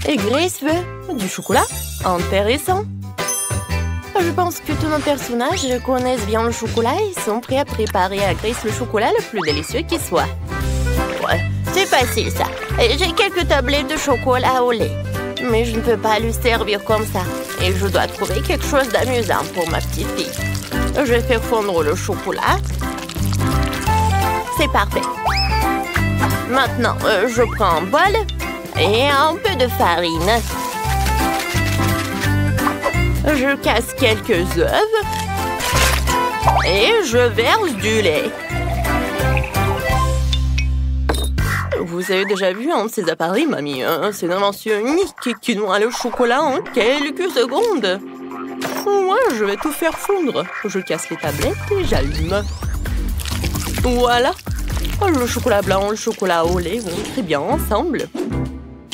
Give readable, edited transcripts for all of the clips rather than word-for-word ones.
Et Grace veut du chocolat? Intéressant. Je pense que tous nos personnages connaissent bien le chocolat et sont prêts à préparer à Grace le chocolat le plus délicieux qui soit. Ouais, c'est facile ça. J'ai quelques tablettes de chocolat au lait. Mais je ne peux pas le servir comme ça. Et je dois trouver quelque chose d'amusant pour ma petite fille. Je vais faire fondre le chocolat. C'est parfait. Maintenant, je prends un bol et un peu de farine. Je casse quelques œufs et je verse du lait. Vous avez déjà vu un de ces appareils, mamie? C'est une invention unique qui noie le chocolat en quelques secondes. Moi, je vais tout faire fondre. Je casse les tablettes et j'allume. Voilà. Le chocolat blanc et le chocolat au lait vont très bien ensemble.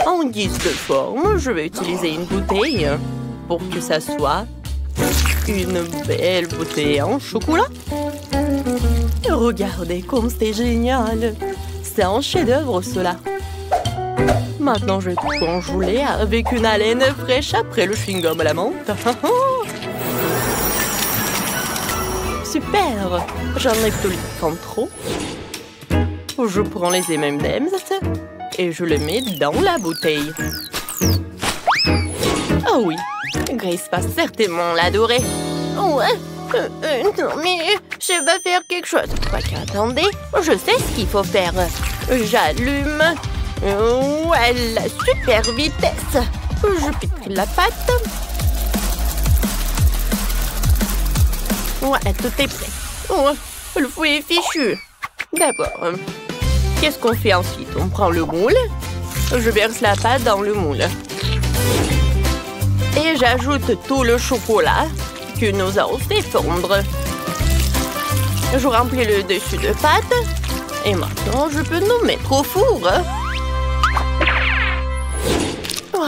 En guise de forme, je vais utiliser une bouteille pour que ça soit une belle bouteille en chocolat. Regardez comme c'est génial. C'est un chef-d'œuvre, cela. Maintenant, je vais tout congeler avec une haleine fraîche après le chewing-gum à la menthe. Super! J'enlève tout le temps trop. Je prends les M&M's et je les mets dans la bouteille. Oh oui, Grace va certainement l'adorer. Ouais, non mais je vais faire quelque chose. Quoique, attendez, je sais ce qu'il faut faire. J'allume. Ouais, la super vitesse. Je pique la pâte. Ouais, tout est prêt. Oh, le fouet est fichu. D'abord, qu'est-ce qu'on fait ensuite? On prend le moule. Je verse la pâte dans le moule. Et j'ajoute tout le chocolat que nous avons fait fondre. Je remplis le dessus de pâte. Et maintenant, je peux nous mettre au four. Oh,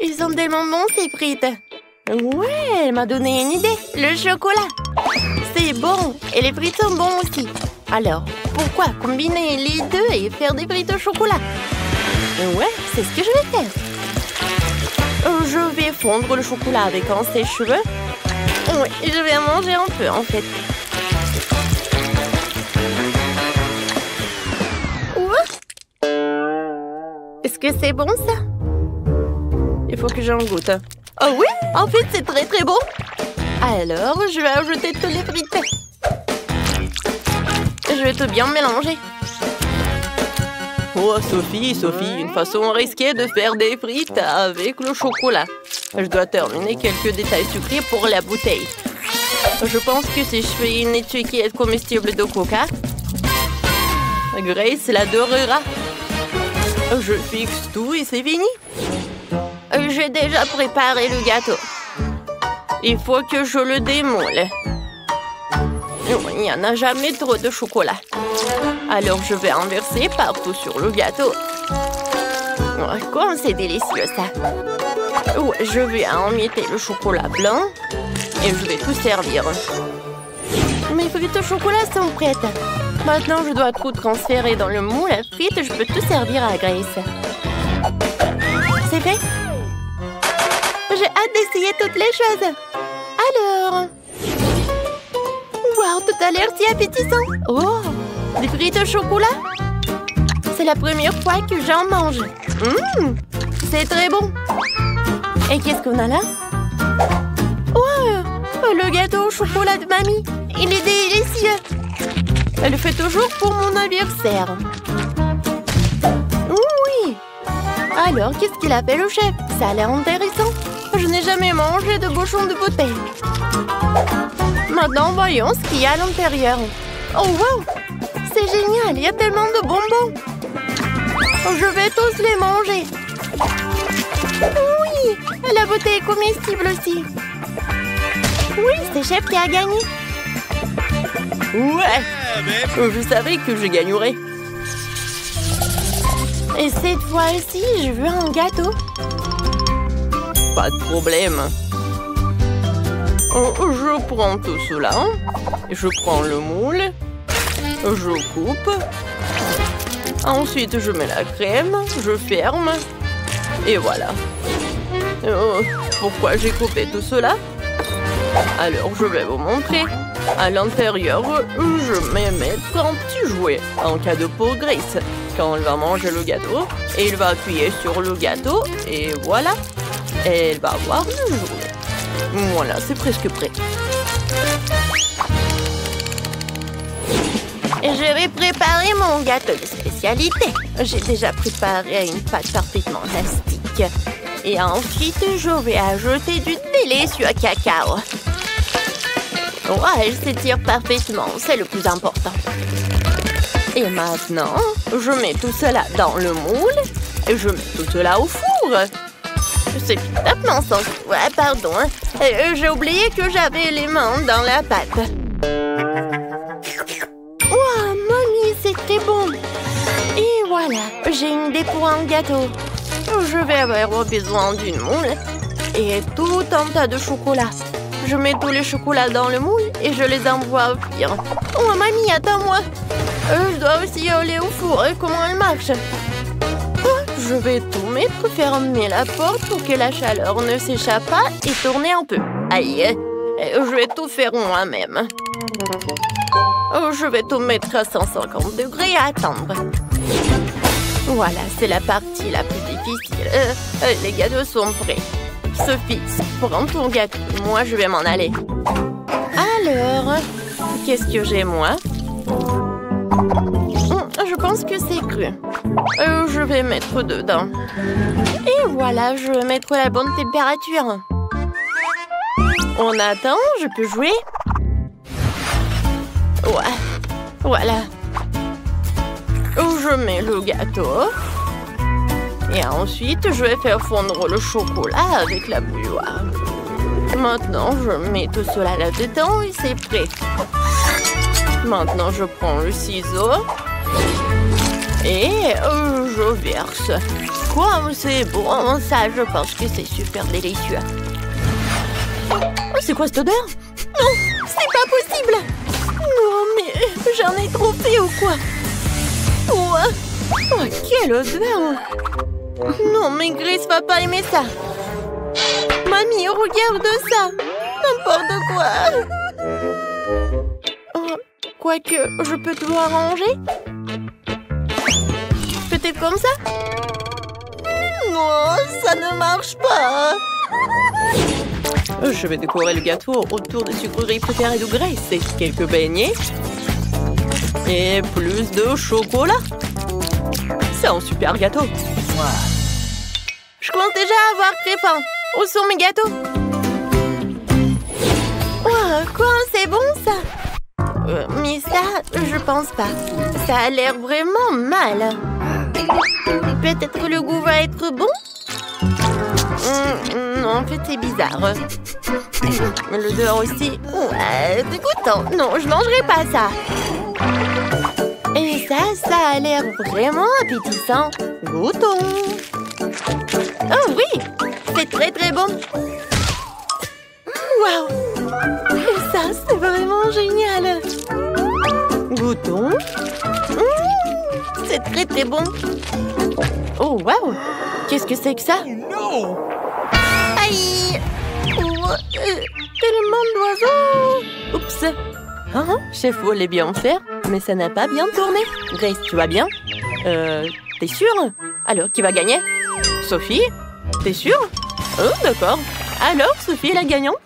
ils sont tellement bons, ces frites. Ouais, elle m'a donné une idée. Le chocolat. C'est bon. Et les frites sont bons aussi. Alors, pourquoi combiner les deux et faire des frites au chocolat? Ouais, c'est ce que je vais faire. Je vais fondre le chocolat avec un sèche-cheveux. Oui, je vais en manger un peu, en fait. Est-ce que c'est bon, ça? Il faut que j'en goûte. Oh oui, en fait, c'est très très bon. Alors, je vais ajouter tous les frites. Je vais tout bien mélanger. Oh, Sophie, une façon risquée de faire des frites avec le chocolat. Je dois terminer quelques détails sucrés pour la bouteille. Je pense que si je fais une étiquette comestible de coca, Grace l'adorera. Je fixe tout et c'est fini. J'ai déjà préparé le gâteau. Il faut que je le démoule. Il n'y en a jamais trop de chocolat. Alors je vais en verser partout sur le gâteau. Oh, comme c'est délicieux ça. Ouais, je vais emietter le chocolat blanc et je vais tout servir. Mes frites au chocolat sont prêtes. Maintenant je dois tout transférer dans le moule à frites. Je peux tout servir à Grace. C'est fait? J'ai hâte d'essayer toutes les choses. Alors... Wow, tout a l'air si appétissant. Oh, des frites au chocolat? C'est la première fois que j'en mange. C'est très bon. Et qu'est-ce qu'on a là? Oh, le gâteau au chocolat de mamie. Il est délicieux. Elle le fait toujours pour mon anniversaire. Oui. Alors, qu'est-ce qu'il a fait le chef? Ça a l'air intéressant. Je n'ai jamais mangé de bouchon de bouteille. Maintenant, voyons ce qu'il y a à l'intérieur. Oh, wow! C'est génial, il y a tellement de bonbons. Je vais tous les manger. Oui, la bouteille est comestible aussi. Oui, c'est Chef qui a gagné. Ouais, je savais que je gagnerais. Et cette fois-ci, je veux un gâteau. Pas de problème. Je prends tout cela. Je prends le moule. Je coupe. Ensuite, je mets la crème. Je ferme. Et voilà. Oh, pourquoi j'ai coupé tout cela? Alors, je vais vous montrer. À l'intérieur, je vais mettre un petit jouet, un cadeau pour Grace. Quand elle va manger le gâteau, elle va appuyer sur le gâteau et voilà. Elle va voir le jouet. Voilà, c'est presque prêt. Et je vais préparer mon gâteau de spécialité. J'ai déjà préparé une pâte parfaitement élastique. Et ensuite, je vais ajouter du délicieux cacao. Ouais, elle s'étire parfaitement, c'est le plus important. Et maintenant, je mets tout cela dans le moule et je mets tout cela au four. C'est complètement sans... Ouais, pardon. J'ai oublié que j'avais les mains dans la pâte. Wow, mamie, c'est très bon. Et voilà, j'ai une idée pour un gâteau. Je vais avoir besoin d'une moule et tout un tas de chocolat. Je mets tous les chocolats dans le moule et je les envoie au cuire. Oh, mamie, attends-moi. Je dois aussi aller au four. Comment elle marche? Je vais tout mettre, fermer la porte pour que la chaleur ne s'échappe pas et tourner un peu. Aïe, je vais tout faire moi-même. Je vais tout mettre à 150 degrés et attendre. Voilà, c'est la partie la plus difficile. Les gâteaux sont prêts. Sophie, prends ton gâteau. Moi, je vais m'en aller. Alors, qu'est-ce que j'ai, moi? Je pense que c'est cru. Je vais mettre dedans. Et voilà, je vais mettre la bonne température. On attend, je peux jouer? Ouais, voilà. Je mets le gâteau. Et ensuite, je vais faire fondre le chocolat avec la bouilloire. Maintenant, je mets tout cela là-dedans et c'est prêt. Maintenant, je prends le ciseau et je verse. Quoi, c'est bon, ça, je pense que c'est super délicieux. Oh, c'est quoi cette odeur? Non, c'est pas possible. Non, mais j'en ai trop fait ou quoi? Oh, quelle odeur! Non, mais Grace va pas aimer ça. Mamie, regarde ça. N'importe quoi. Oh, quoique, je peux tout arranger. Peut-être comme ça? Non, ça ne marche pas. Je vais décorer le gâteau autour des sucreries préférées de Grace. Et quelques beignets. Et plus de chocolat. C'est un super gâteau. Je commence déjà à avoir très faim. Où sont mes gâteaux? Oh, quoi, c'est bon ça? Mais ça, je pense pas. Ça a l'air vraiment mal. Peut-être que le goût va être bon? Non, en fait, c'est bizarre. L'odeur aussi. Ouais, dégoûtant. Non, je mangerai pas ça. Et ça a l'air vraiment appétissant. Goûtons. Oh oui, c'est très très bon. Waouh, ça c'est vraiment génial. Goûtons. C'est très très bon. Oh waouh, qu'est-ce que c'est que ça? Aïe. Tellement d'oiseaux. Oups. Chef voulait bien faire, mais ça n'a pas bien tourné. Grace, tu vas bien? T'es sûre? Alors, qui va gagner? Sophie? T'es sûre? Oh, d'accord. Alors, Sophie est la gagnante?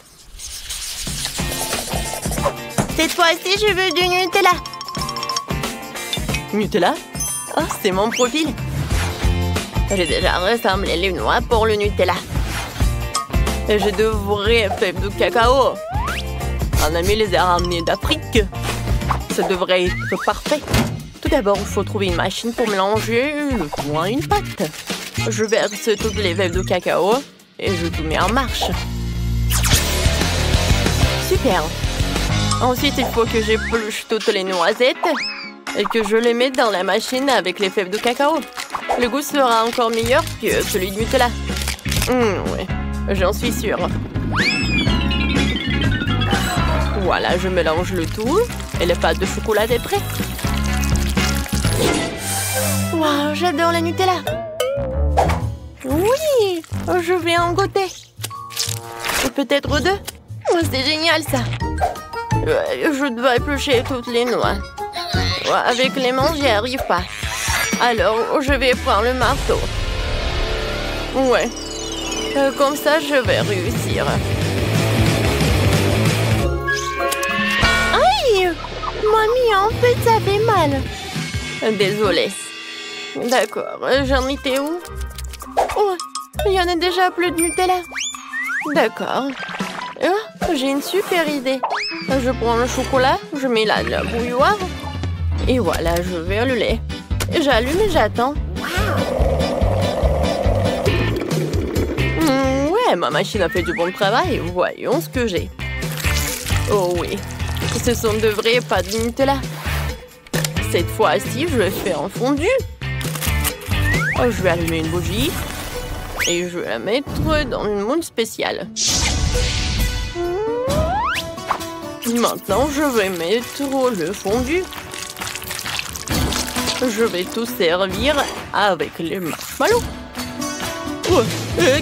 Cette fois-ci, je veux du Nutella. Nutella? Oh, c'est mon profil. J'ai déjà rassemblé les noix pour le Nutella. Et j'ai de vraies fèves de cacao. Un ami les a ramenées d'Afrique. Ça devrait être parfait. Tout d'abord, il faut trouver une machine pour mélanger le tout à une pâte. Je verse toutes les fèves de cacao et je tout mets en marche. Super. Ensuite, il faut que j'épluche toutes les noisettes et que je les mette dans la machine avec les fèves de cacao. Le goût sera encore meilleur que celui de Nutella. Oui, j'en suis sûre. Voilà, je mélange le tout et la pâte de chocolat est prête. Waouh, j'adore la Nutella. Oui, Oui, je vais en goûter. Et peut-être deux. Oh, c'est génial ça. Je dois éplucher toutes les noix. Avec les mains, j'y arrive pas. Alors, je vais prendre le marteau. Ouais. Comme ça, je vais réussir. Aïe! Mamie, en fait, ça fait mal. Désolée. D'accord, j'en étais où? Oh, il y en a déjà plus de Nutella. D'accord. Oh, j'ai une super idée. Je prends le chocolat, je mets là de la bouilloire. Et voilà, je vais le lait. J'allume et j'attends. Ouais, ma machine a fait du bon travail. Voyons ce que j'ai. Oh oui, ce sont de vrais pâtes de Nutella. Cette fois-ci, je vais faire un fondu. Oh, je vais allumer une bougie. Et je vais la mettre dans une moule spéciale. Maintenant, je vais mettre le fondu. Je vais tout servir avec les marshmallows. Oh,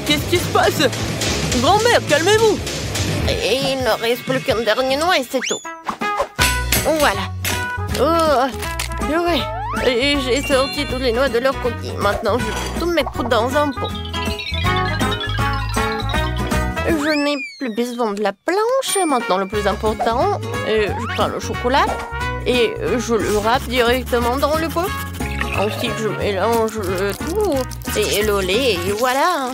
qu'est-ce qui se passe? Grand-mère, calmez-vous! Et il ne reste plus qu'un dernier noix et c'est tout. Voilà. Oh, ouais. Et j'ai sorti toutes les noix de leur coquille. Maintenant, je vais tout mettre dans un pot. Je n'ai plus besoin de la planche. Maintenant, le plus important, je prends le chocolat et je le râpe directement dans le pot. Ensuite, je mélange le tout et le lait et voilà.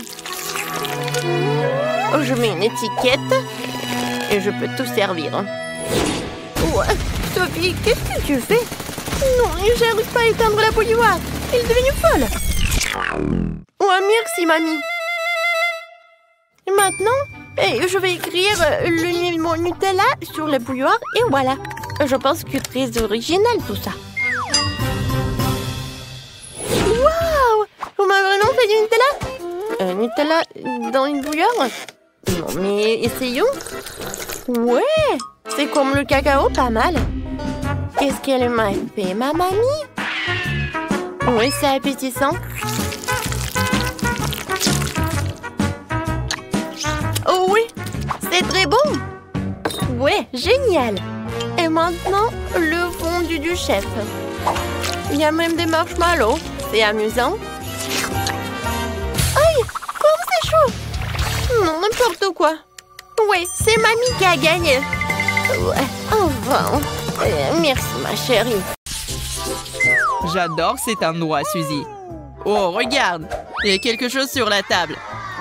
Je mets une étiquette et je peux tout servir. Ouais, Sophie, qu'est-ce que tu fais? Non, j'arrive pas à éteindre la bouilloire. Elle est devenue folle. Ouais, merci, mamie. Et maintenant, je vais écrire le mot Nutella sur la bouilloire et voilà. Je pense que c'est très original tout ça. Waouh! Vous m'avez vraiment fait du Nutella? Nutella dans une bouilloire? Non, mais essayons. Ouais, c'est comme le cacao, pas mal. Qu'est-ce qu'elle m'a fait, ma mamie? Oui, c'est appétissant. Oh oui, c'est très bon. Ouais, génial. Et maintenant, le fondu du chef. Il y a même des marshmallows. C'est amusant. Aïe, comme c'est chaud. Non, n'importe quoi. Ouais, c'est mamie qui a gagné. Ouais, enfin. Merci, ma chérie. J'adore cet endroit, Suzy. Oh, regarde, il y a quelque chose sur la table.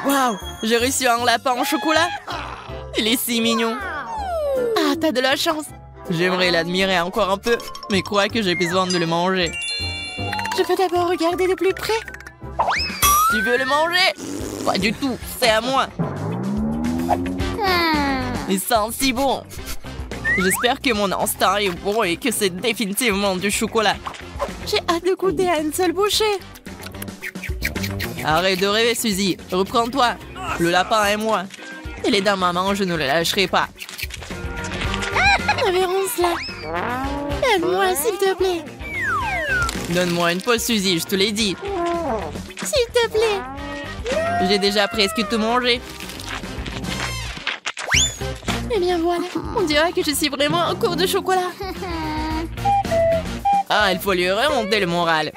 Waouh, j'ai reçu un lapin en chocolat. Il est si mignon. Ah, t'as de la chance. J'aimerais l'admirer encore un peu, mais crois que j'ai besoin de le manger. Je peux d'abord regarder de plus près. Tu veux le manger? Pas du tout, c'est à moi. Il sent si bon. J'espère que mon instinct est bon et que c'est définitivement du chocolat. J'ai hâte de goûter à une seule bouchée. Arrête de rêver, Suzy. Reprends-toi. Le lapin est moi. Il est dans ma main, je ne le lâcherai pas. Verrons cela. Aide-moi, s'il te plaît. Donne-moi une pause, Suzy, je te l'ai dit. S'il te plaît. J'ai déjà presque tout mangé. Eh bien voilà, on dirait que je suis vraiment en cours de chocolat. Ah, il faut lui remonter le moral.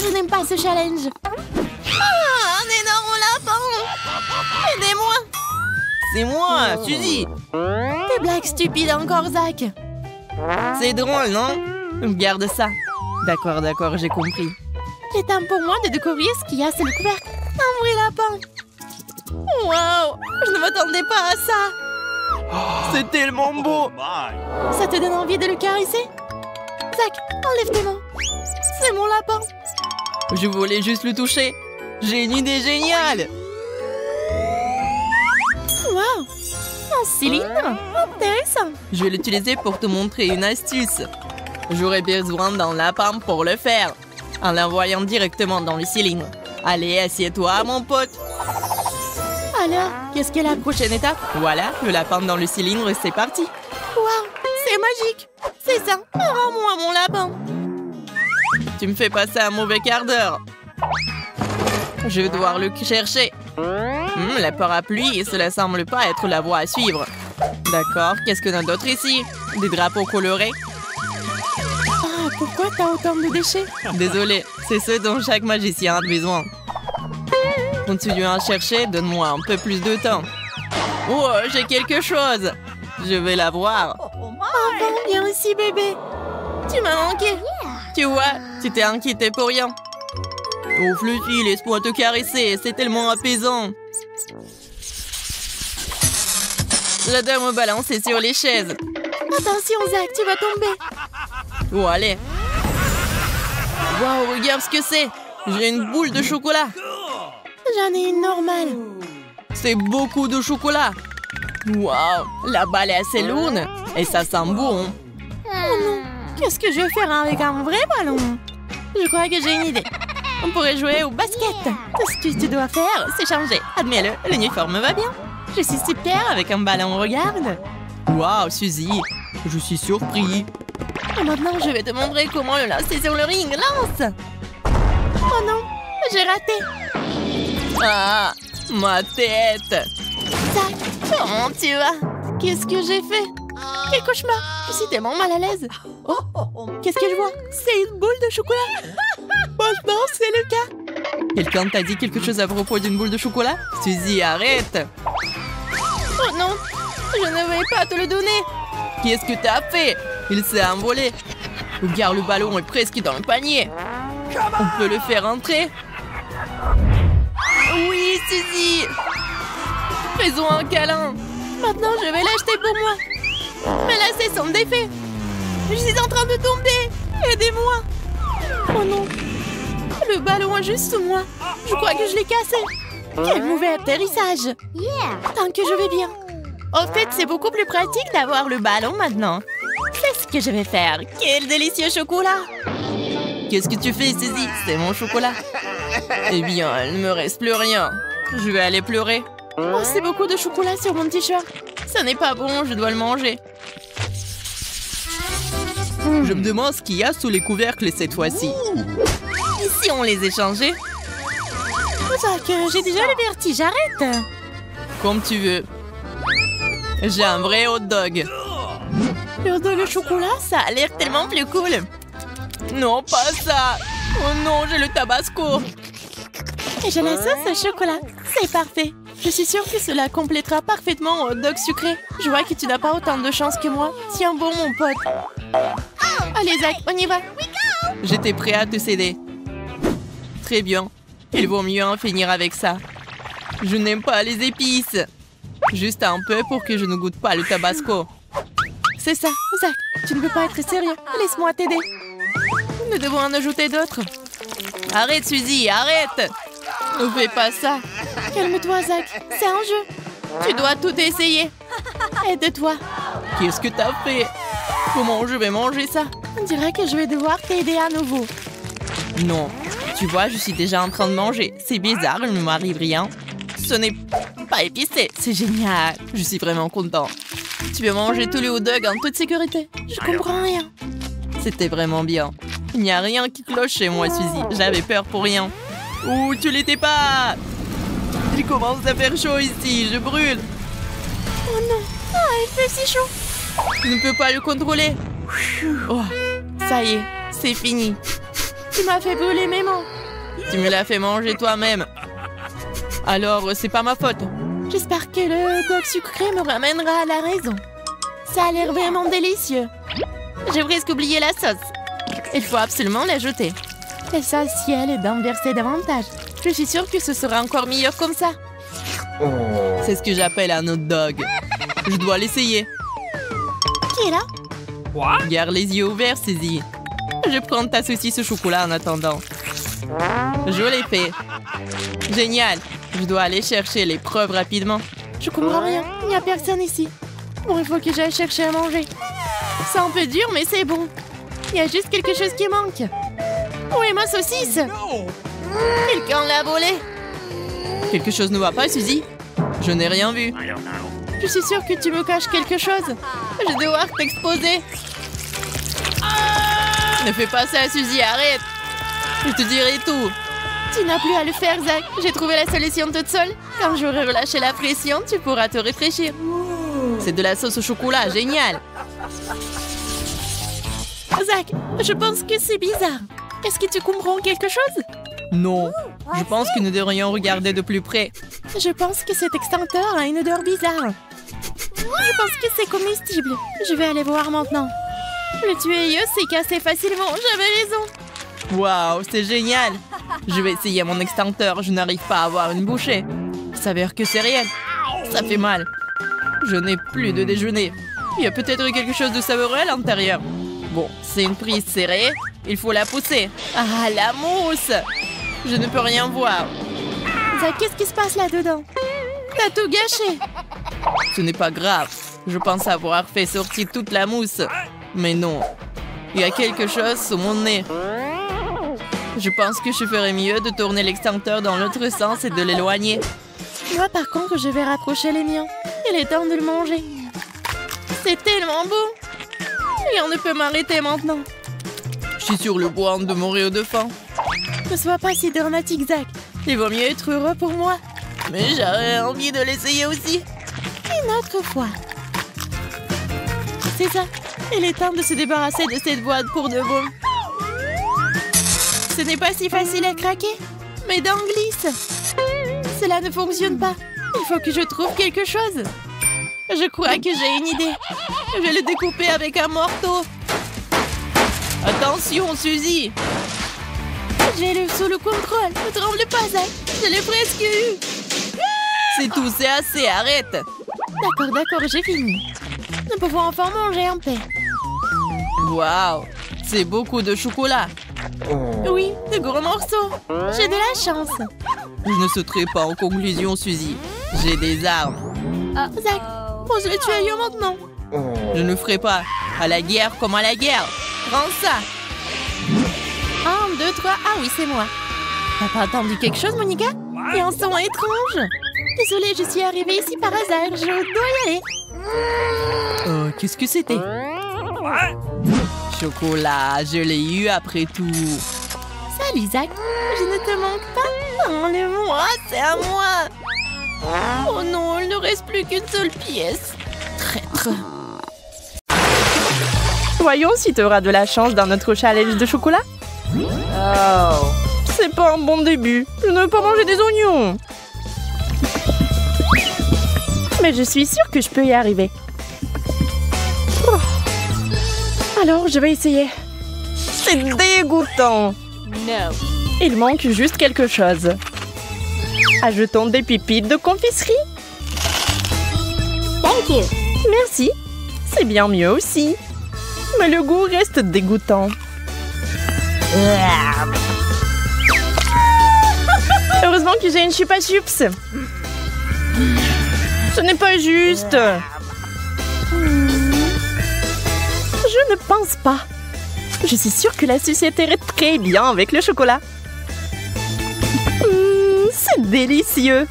Je n'aime pas ce challenge. Ah, un énorme lapin. Aidez-moi. C'est moi, Suzy. Des blagues stupides encore, Zach. C'est drôle, non? Garde ça. D'accord, d'accord, j'ai compris. Il est temps pour moi de découvrir ce qu'il y a sur le couvercle. Un vrai lapin. Waouh, je ne m'attendais pas à ça. C'est tellement beau. Ça te donne envie de le caresser? Zach, enlève tes mains. C'est mon lapin. Je voulais juste le toucher. J'ai une idée géniale. Waouh, un cylindre. Intéressant. Je vais l'utiliser pour te montrer une astuce. J'aurais besoin d'un lapin pour le faire, en l'envoyant directement dans le cylindre. Allez, assieds-toi, mon pote. Alors, qu'est-ce qu'est la prochaine étape? Voilà, le lapin dans le cylindre, c'est parti. Waouh, c'est magique. C'est ça, rends-moi mon lapin. Tu me fais passer un mauvais quart d'heure. Je vais devoir le chercher. La parapluie, cela semble pas être la voie à suivre. D'accord, qu'est-ce qu'on a d'autre ici? Des drapeaux colorés. Ah, pourquoi t'as autant de déchets? Désolé, c'est ce dont chaque magicien a besoin. Continuons à chercher, donne-moi un peu plus de temps. Oh, j'ai quelque chose. Je vais la voir. Enfin, viens ici, bébé. Tu m'as manqué. Tu vois, tu t'es inquiété pour rien. Oh, Fluffy, laisse-moi te caresser, c'est tellement apaisant. J'adore me balancer sur les chaises. Attention, Zach, tu vas tomber. Oh, allez. Waouh, regarde ce que c'est. J'ai une boule de chocolat. J'en ai une normale. C'est beaucoup de chocolat. Waouh, la balle est assez lourde. Et ça sent bon. Oh non, qu'est-ce que je vais faire avec un vrai ballon? Je crois que j'ai une idée. On pourrait jouer au basket. Tout ce que tu dois faire, c'est changer. Admets-le, l'uniforme va bien. Je suis super avec un ballon, regarde. Waouh, Suzy, je suis surpris. Et maintenant, je vais te montrer comment le lancer sur le ring. Lance! Oh non, j'ai raté. Ah, ma tête. Zach, comment tu vas? Qu'est-ce que j'ai fait? Quel cauchemar! Je suis tellement mal à l'aise. Oh, qu'est-ce que je vois? C'est une boule de chocolat. Franchement, c'est le cas. Quelqu'un t'a dit quelque chose à propos d'une boule de chocolat? Suzy, arrête! Oh non, je ne vais pas te le donner. Qu'est-ce que t'as fait? Il s'est envolé. Regarde, le ballon est presque dans le panier. On peut le faire entrer? Oui, Suzy! Faisons un câlin. Maintenant, je vais l'acheter pour moi. Mais là, c'est son défait. Je suis en train de tomber. Aidez-moi. Oh non. Le ballon est juste sous moi. Je crois que je l'ai cassé. Quel mauvais atterrissage. Tant que je vais bien. En fait, c'est beaucoup plus pratique d'avoir le ballon maintenant. C'est ce que je vais faire. Quel délicieux chocolat. Qu'est-ce que tu fais, Suzy? C'est mon chocolat. Eh bien, il ne me reste plus rien. Je vais aller pleurer. Oh, c'est beaucoup de chocolat sur mon t-shirt. Ça n'est pas bon, je dois le manger. Je me demande ce qu'il y a sous les couvercles cette fois-ci. Et si on les échangeait? Zach, j'ai déjà le vertige, arrête. Comme tu veux. J'ai un vrai hot dog. Le hot dog au chocolat, ça a l'air tellement plus cool. Non, pas ça. Oh non, j'ai le tabasco. Et j'ai la sauce au chocolat. C'est parfait. Je suis sûre que cela complétera parfaitement un hot dog sucré. Je vois que tu n'as pas autant de chance que moi. Tiens bon, mon pote. Allez, Zach, on y va. J'étais prêt à te céder. Très bien. Il vaut mieux en finir avec ça. Je n'aime pas les épices. Juste un peu pour que je ne goûte pas le tabasco. C'est ça, Zach. Tu ne peux pas être sérieux. Laisse-moi t'aider. Nous devons en ajouter d'autres. Arrête, Suzy, arrête. Ne fais pas ça. Calme-toi, Zach. C'est un jeu. Tu dois tout essayer. Aide-toi. Qu'est-ce que t'as fait? Comment je vais manger ça? On dirait que je vais devoir t'aider à nouveau. Non. Tu vois, je suis déjà en train de manger. C'est bizarre, il ne m'arrive rien. Ce n'est pas épicé. C'est génial. Je suis vraiment content. Tu veux manger tous les hot dogs en toute sécurité? Je comprends rien. C'était vraiment bien. Il n'y a rien qui cloche chez moi, Suzy. J'avais peur pour rien. Ouh, tu l'étais pas! Il commence à faire chaud ici, je brûle. Oh non, il fait si chaud. Je ne peux pas le contrôler. Oh, ça y est, c'est fini. Tu m'as fait brûler mes mains. Tu me l'as fait manger toi-même. Alors, c'est pas ma faute. J'espère que le dog sucré me ramènera à la raison. Ça a l'air vraiment délicieux. J'ai presque oublié la sauce. Il faut absolument l'ajouter. L'essentiel est d'en verser davantage. Je suis sûre que ce sera encore meilleur comme ça. C'est ce que j'appelle un hot dog. Je dois l'essayer. Qui est là? Garde les yeux ouverts, Suzy. Je prends ta saucisse au chocolat en attendant. Je l'ai fait. Génial. Je dois aller chercher les preuves rapidement. Je comprends rien. Il n'y a personne ici. Bon, il faut que j'aille chercher à manger. C'est un peu dur, mais c'est bon. Il y a juste quelque chose qui manque. Où est ma saucisse? Quelqu'un l'a volée. Quelque chose ne va pas, Suzy? Je n'ai rien vu. Je suis sûre que tu me caches quelque chose. Je vais devoir t'exposer. Ne fais pas ça, Suzy, arrête. Je te dirai tout. Tu n'as plus à le faire, Zach. J'ai trouvé la solution toute seule. Quand j'aurai relâché la pression, tu pourras te réfléchir. C'est de la sauce au chocolat, génial. Zach, je pense que c'est bizarre. Est-ce que tu comprends quelque chose? Non, je pense que nous devrions regarder de plus près. Je pense que cet extincteur a une odeur bizarre. Je pense que c'est comestible. Je vais aller voir maintenant. Le tuyau s'est cassé facilement, j'avais raison. Waouh, c'est génial. Je vais essayer mon extincteur, je n'arrive pas à avoir une bouchée. Il s'avère que c'est réel. Ça fait mal. Je n'ai plus de déjeuner. Il y a peut-être quelque chose de savoureux à l'intérieur. Bon, c'est une prise serrée. Il faut la pousser. Ah, la mousse! Je ne peux rien voir. Zach, qu'est-ce qui se passe là-dedans? T'as tout gâché. Ce n'est pas grave. Je pense avoir fait sortir toute la mousse. Mais non. Il y a quelque chose sous mon nez. Je pense que je ferais mieux de tourner l'extincteur dans l'autre sens et de l'éloigner. Moi, par contre, je vais rapprocher les miens. Il est temps de le manger. C'est tellement beau. Rien ne peut m'arrêter maintenant. Je suis sur le point de mourir de faim. Ne sois pas si dramatique, Zach. Il vaut mieux être heureux pour moi. Mais j'aurais envie de l'essayer aussi. Une autre fois. C'est ça. Il est temps de se débarrasser de cette boîte pour de bon. Ce n'est pas si facile à craquer. Mes dents glissent. Cela ne fonctionne pas. Il faut que je trouve quelque chose. Je crois que j'ai une idée. Je vais le découper avec un marteau. Attention, Suzy. J'ai le sous le contrôle. Ne tremble pas, Zach. Je l'ai presque eu. C'est tout, c'est assez. Arrête. D'accord, j'ai fini. Nous pouvons enfin manger en paix. Waouh, c'est beaucoup de chocolat. Oui, de gros morceaux. J'ai de la chance. Je ne sauterai pas en conclusion, Suzy. J'ai des armes. Zach, pose le tuyau maintenant. Je ne ferai pas. À la guerre comme à la guerre. Prends ça. 1, 2, 3. Ah oui, c'est moi. T'as pas attendu quelque chose, Monica? Il y a un son étrange. Désolée, je suis arrivée ici par hasard. Je dois y aller. Oh, qu'est-ce que c'était? Chocolat, je l'ai eu après tout. Salut, Zach. Je ne te manque pas. Enlève-moi, c'est à moi. Oh non, il ne reste plus qu'une seule pièce. Traître. Voyons si tu auras de la chance dans notre challenge de chocolat. Oh, c'est pas un bon début. Je ne veux pas manger des oignons. Mais je suis sûre que je peux y arriver. Oh. Alors, je vais essayer. C'est dégoûtant. Non. Il manque juste quelque chose. Ajoutons des pépites de confiserie. Thank you. Merci. C'est bien mieux aussi. Mais le goût reste dégoûtant. Heureusement que j'ai une chupa chups. Ce n'est pas juste. Je ne pense pas. Je suis sûre que la société irait très bien avec le chocolat. C'est délicieux.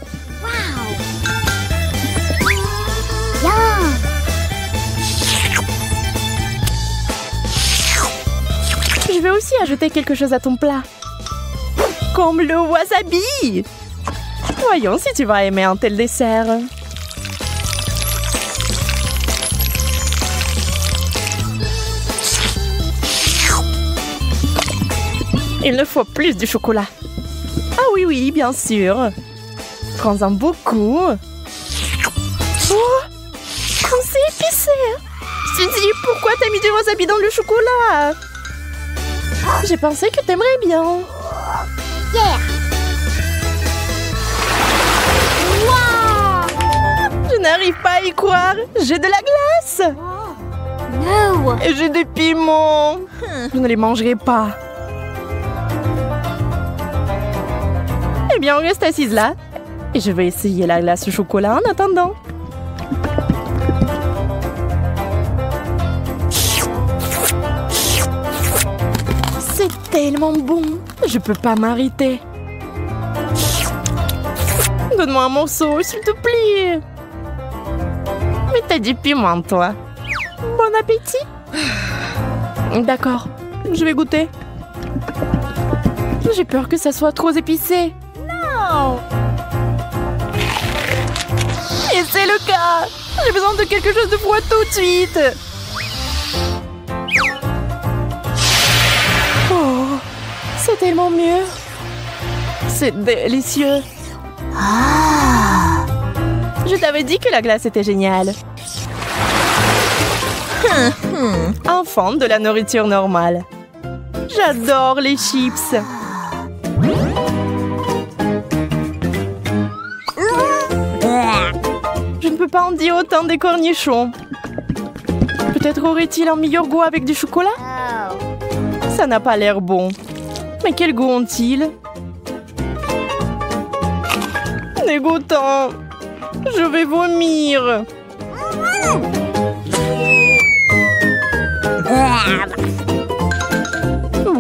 Je vais aussi ajouter quelque chose à ton plat. Comme le wasabi. Voyons si tu vas aimer un tel dessert. Il ne faut plus de chocolat. Ah oui, bien sûr. Prends-en beaucoup. Oh, c'est épicé. Suzy, pourquoi t'as mis du wasabi dans le chocolat? J'ai pensé que t'aimerais bien. Yeah. Wow. Je n'arrive pas à y croire. J'ai de la glace. No. Et j'ai des piments. Je ne les mangerai pas. Eh bien, on reste assise là. Et je vais essayer la glace au chocolat en attendant. C'est tellement bon. Je peux pas m'arrêter. Donne-moi un morceau, s'il te plaît. Mais t'as du piment, toi. Bon appétit. D'accord, je vais goûter. J'ai peur que ça soit trop épicé. Non. Et c'est le cas. J'ai besoin de quelque chose de froid tout de suite. Oh, c'est tellement mieux. C'est délicieux. Je t'avais dit que la glace était géniale. Enfant de la nourriture normale. J'adore les chips. Je ne peux pas en dire autant des cornichons. Peut-être aurait-il un meilleur goût avec du chocolat? Ça n'a pas l'air bon. Mais quel goût ont-ils? Dégoûtant. Je vais vomir.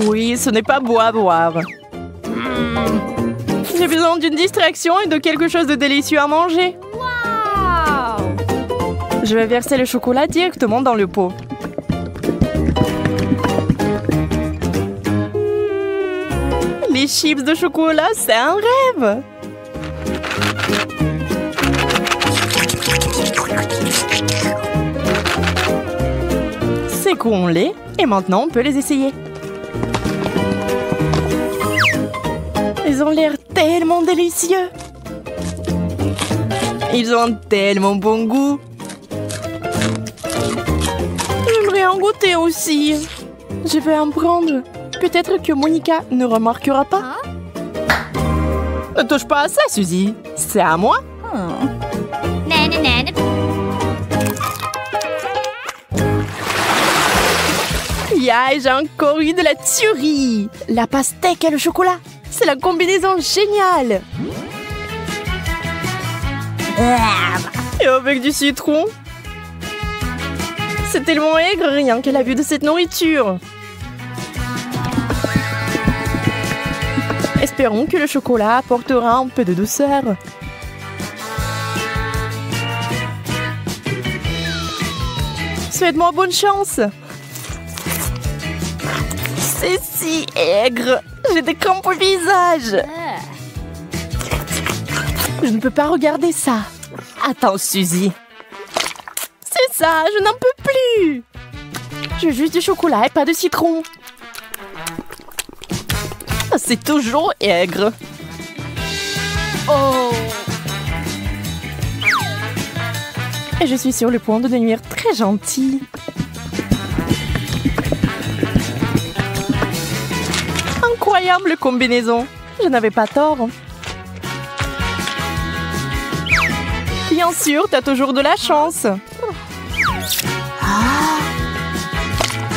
Oui, ce n'est pas beau à boire. J'ai besoin d'une distraction et de quelque chose de délicieux à manger. Je vais verser le chocolat directement dans le pot. Les chips de chocolat, c'est un rêve. Secouons-les et maintenant on peut les essayer. Ils ont l'air tellement délicieux. Ils ont tellement bon goût. J'aimerais en goûter aussi. Je vais en prendre. Peut-être que Monica ne remarquera pas. Ne touche pas à ça, Suzy. C'est à moi. Yeah, j'ai encore eu de la tuerie. La pastèque et le chocolat. C'est la combinaison géniale. Et avec du citron. C'est tellement aigre rien qu'à la vue de cette nourriture. Espérons que le chocolat apportera un peu de douceur. Souhaite-moi bonne chance. C'est si aigre. J'ai des crampes au visage. Je ne peux pas regarder ça. Attends, Suzy. C'est ça, je n'en peux plus. Je veux juste du chocolat et pas de citron. C'est toujours aigre. Oh. Et je suis sur le point de devenir très gentille. Incroyable combinaison. Je n'avais pas tort. Bien sûr, t'as toujours de la chance.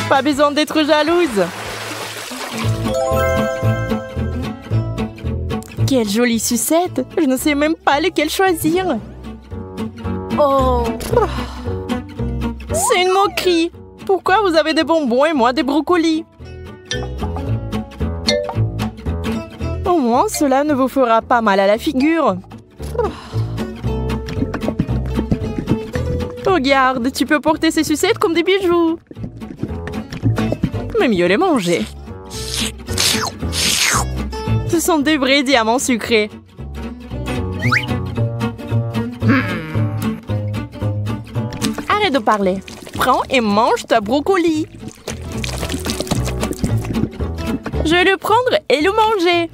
Pas besoin d'être jalouse. Quelle jolie sucette. Je ne sais même pas lequel choisir. Oh. C'est une moquerie. Pourquoi vous avez des bonbons et moi des brocolis? Au moins, cela ne vous fera pas mal à la figure. Regarde, tu peux porter ces sucettes comme des bijoux. Mais mieux les manger. Ce sont des vrais diamants sucrés. Arrête de parler. Prends et mange ta brocoli. Je vais le prendre et le manger.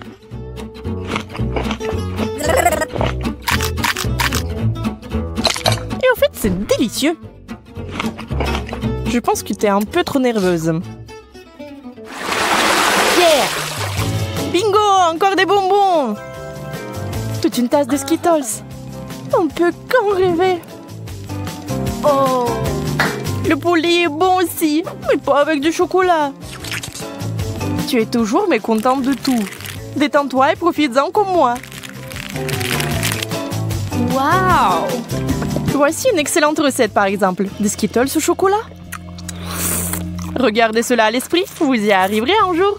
Et en fait, c'est délicieux. Je pense que tu es un peu trop nerveuse. Yeah! Bingo! Encore des bonbons! Toute une tasse de Skittles. On peut qu'en rêver. Oh! Le poulet est bon aussi, mais pas avec du chocolat. Tu es toujours mécontente de tout. Détends-toi et profites-en comme moi. Waouh! Voici une excellente recette, par exemple. Des Skittles au chocolat. Regardez cela à l'esprit, vous y arriverez un jour.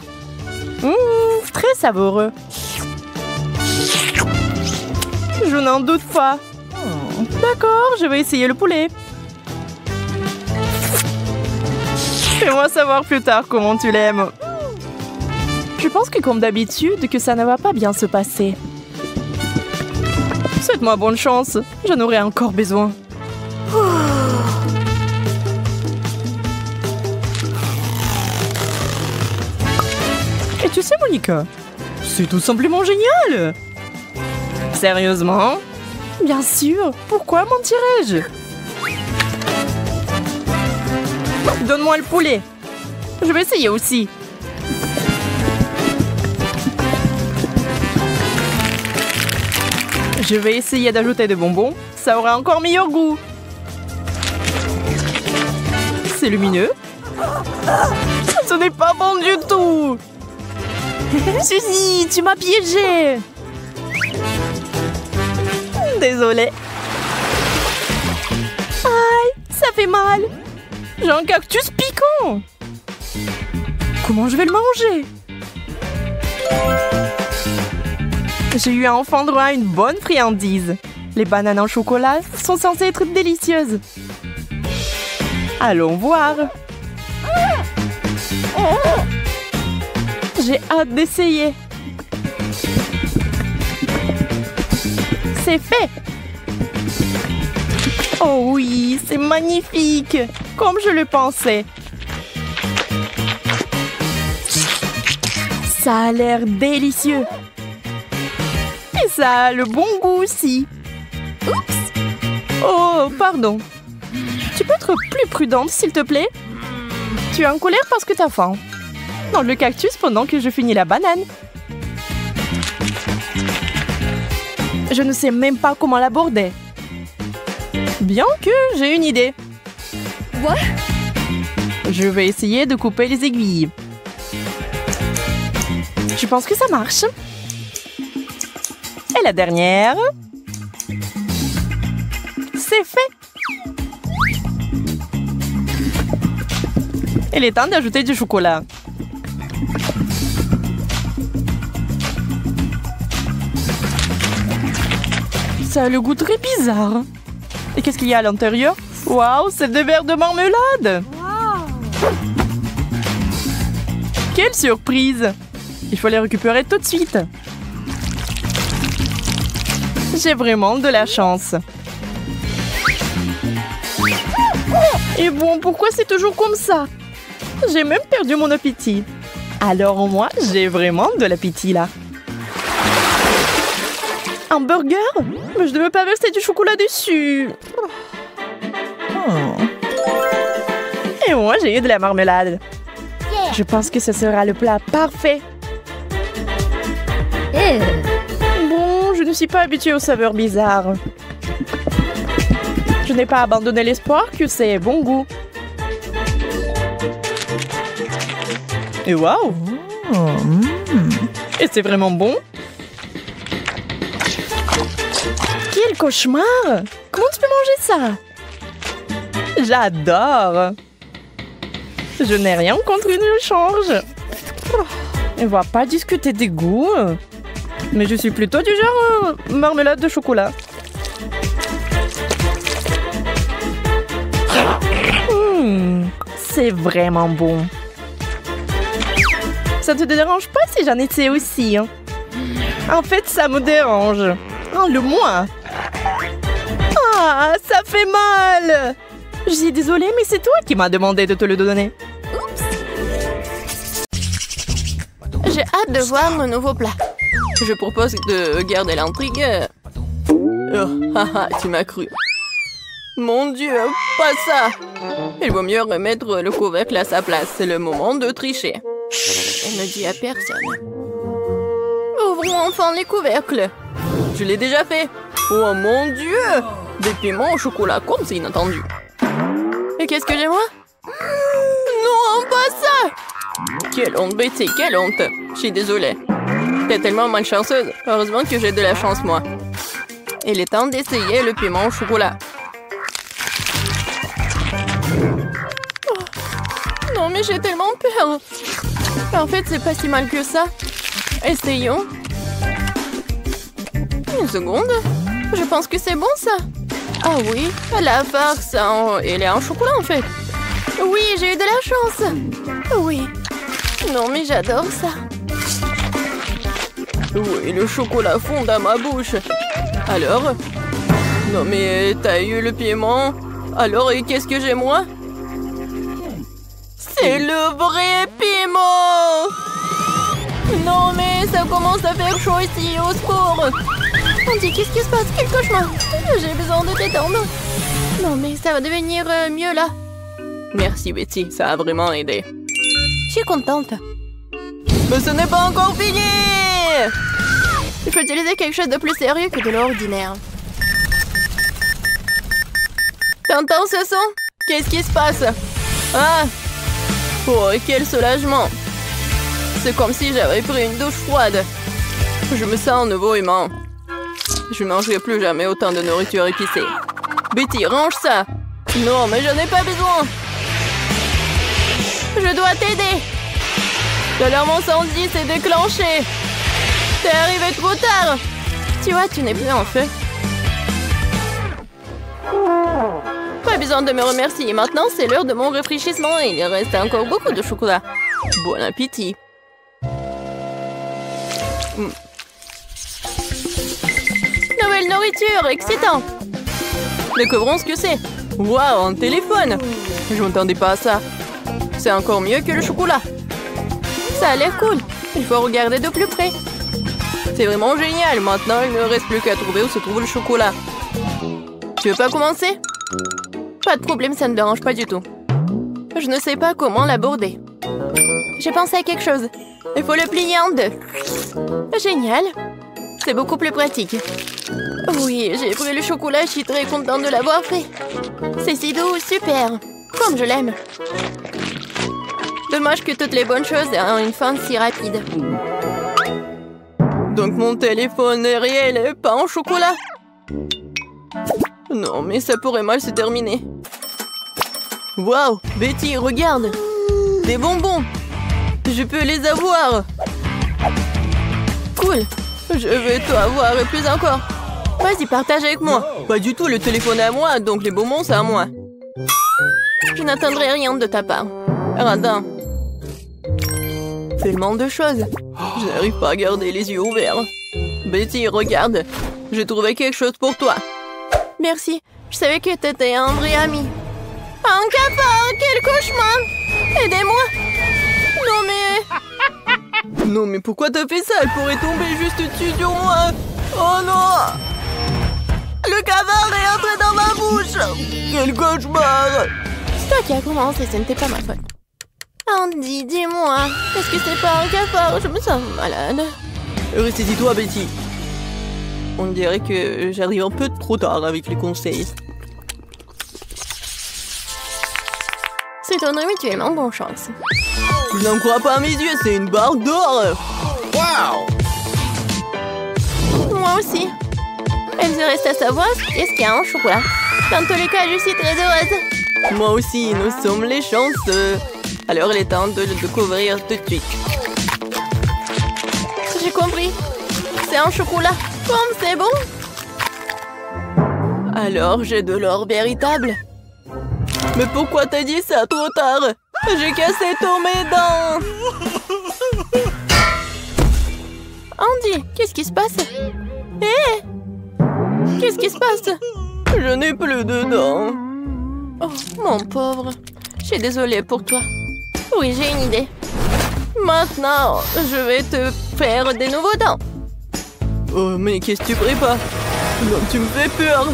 Très savoureux. Je n'en doute pas. D'accord, je vais essayer le poulet. Fais-moi savoir plus tard comment tu l'aimes. Je pense que comme d'habitude, que ça ne va pas bien se passer. Souhaite-moi bonne chance. J'en aurai encore besoin. Et tu sais, Monica, c'est tout simplement génial. Sérieusement? Bien sûr. Pourquoi mentirais-je? Donne-moi le poulet. Je vais essayer aussi. Je vais essayer d'ajouter des bonbons. Ça aura encore meilleur goût. C'est lumineux. Ce n'est pas bon du tout. Suzy, tu m'as piégée. Désolée. Aïe, ça fait mal. J'ai un cactus piquant. Comment je vais le manger? J'ai eu enfin droit à une bonne friandise. Les bananes en chocolat sont censées être délicieuses. Allons voir. J'ai hâte d'essayer. C'est fait. Oh oui, c'est magnifique. Comme je le pensais. Ça a l'air délicieux. Et ça a le bon goût aussi. Oups. Oh, pardon. Tu peux être plus prudente, s'il te plaît? Tu es en colère parce que t'as faim. Dans le cactus pendant que je finis la banane. Je ne sais même pas comment l'aborder. Bien que j'ai une idée. What? Je vais essayer de couper les aiguilles. Je pense que ça marche. Et la dernière. C'est fait. Il est temps d'ajouter du chocolat. Ça a le goût très bizarre. Et qu'est-ce qu'il y a à l'intérieur? Waouh, c'est des verres de marmelade! Wow. Quelle surprise! Il faut les récupérer tout de suite. J'ai vraiment de la chance. Et bon, pourquoi c'est toujours comme ça? J'ai même perdu mon appétit. Alors moi, j'ai vraiment de l'appétit là. Un burger? Mais je ne veux pas verser du chocolat dessus. Oh. Et moi, j'ai eu de la marmelade. Je pense que ce sera le plat parfait. Bon, je ne suis pas habituée aux saveurs bizarres. Je n'ai pas abandonné l'espoir que c'est bon goût. Et waouh! Et c'est vraiment bon? Quel cauchemar! Comment tu peux manger ça? J'adore! Je n'ai rien contre une change. On va pas discuter des goûts. Mais je suis plutôt du genre marmelade de chocolat. C'est vraiment bon. Ça te dérange pas si j'en étais aussi, hein? En fait, ça me dérange. Enlève-moi. Ah, ça fait mal. Je suis désolée, mais c'est toi qui m'as demandé de te le donner. J'ai hâte de voir le nouveau plat. Je propose de garder l'intrigue. Oh, haha, tu m'as cru. Mon Dieu, pas ça! Il vaut mieux remettre le couvercle à sa place. C'est le moment de tricher. Elle ne dit à personne. Ouvrons enfin les couvercles. Je l'ai déjà fait. Oh mon Dieu! Des piments au chocolat, comme c'est inattendu. Et qu'est-ce que j'ai moi? Non, pas ça! Quelle honte, Betty, quelle honte! Je suis désolée. T'es tellement malchanceuse. Heureusement que j'ai de la chance, moi. Il est temps d'essayer le piment au chocolat. Oh. Non, mais j'ai tellement peur. En fait, c'est pas si mal que ça. Essayons. Une seconde. Je pense que c'est bon, ça. Ah oui, la farce, elle est en chocolat, en fait. Oui, j'ai eu de la chance. Oui. Non, mais j'adore ça. Oui, le chocolat fond dans ma bouche. Alors? Non mais t'as eu le piment? Alors et qu'est-ce que j'ai moi? C'est le vrai piment! Non mais ça commence à faire chaud ici, au secours! Andy, qu'est-ce qui se passe? Quel cauchemar! J'ai besoin de t'étendre. Non mais ça va devenir mieux là. Merci Betty, ça a vraiment aidé. Je suis contente. Mais ce n'est pas encore fini! Il faut utiliser quelque chose de plus sérieux que de l'ordinaire. T'entends ce son? Qu'est-ce qui se passe? Ah! Oh, quel soulagement! C'est comme si j'avais pris une douche froide. Je me sens nouveau aimant. Je ne mangerai plus jamais autant de nourriture épicée. Betty, range ça! Non, mais je n'ai pas besoin! Je dois t'aider! L'alarme incendie s'est déclenchée! T'es arrivé trop tard! Tu vois, tu n'es plus en feu. Pas besoin de me remercier. Maintenant, c'est l'heure de mon rafraîchissement et il reste encore beaucoup de chocolat. Bon appétit! Nouvelle nourriture, excitant! Découvrons ce que c'est. Waouh, un téléphone! Je m'attendais pas à ça. C'est encore mieux que le chocolat. Ça a l'air cool. Il faut regarder de plus près. C'est vraiment génial. Maintenant, il ne reste plus qu'à trouver où se trouve le chocolat. Tu veux pas commencer? Pas de problème, ça ne me dérange pas du tout. Je ne sais pas comment l'aborder. J'ai pensé à quelque chose. Il faut le plier en deux. Génial. C'est beaucoup plus pratique. Oui, j'ai pris le chocolat, je suis très contente de l'avoir fait. C'est si doux, super. Comme je l'aime. Dommage que toutes les bonnes choses aient une fin si rapide. Donc mon téléphone est réel et pas en chocolat? Non, mais ça pourrait mal se terminer. Waouh, Betty, regarde. Des bonbons. Je peux les avoir. Cool. Je vais tout avoir et plus encore. Vas-y, partage avec moi. Pas du tout, le téléphone est à moi, donc les bonbons, c'est à moi. Je n'attendrai rien de ta part. Radin. Tellement de choses. Je n'arrive pas à garder les yeux ouverts. Betty, regarde. J'ai trouvé quelque chose pour toi. Merci. Je savais que t'étais un vrai ami. Un cafard, quel cauchemar! Aidez-moi! Non mais pourquoi t'as fait ça? Elle pourrait tomber juste dessus sur moi. Oh non! Le cafard est entré dans ma bouche. Quel cauchemar! C'est toi qui as commencé, ce n'était pas ma faute. Andy, dis-moi, est-ce que c'est pas un cafard? Je me sens malade. Ressaisis-toi, Betty. On dirait que j'arrive un peu trop tard avec les conseils. C'est ton habituellement bonne chance. Je n'en crois pas à mes yeux, c'est une barre d'or. Wow! Moi aussi. Il me reste à savoir qu'est-ce qu'il y a en chocolat. Dans tous les cas, je suis très heureuse. Moi aussi, nous sommes les chanceux. Alors il est temps de le découvrir tout de suite. J'ai compris. C'est un chocolat. Comme c'est bon. Alors j'ai de l'or véritable. Mais pourquoi t'as dit ça trop tard? J'ai cassé tous mes dents. Andy, qu'est-ce qui se passe? Hé! Qu'est-ce qui se passe? Je n'ai plus de dents. Oh, mon pauvre. Je suis désolée pour toi. Oui, j'ai une idée. Maintenant, je vais te faire des nouveaux dents. Oh, mais qu'est-ce que tu prépares? Non, tu me fais peur.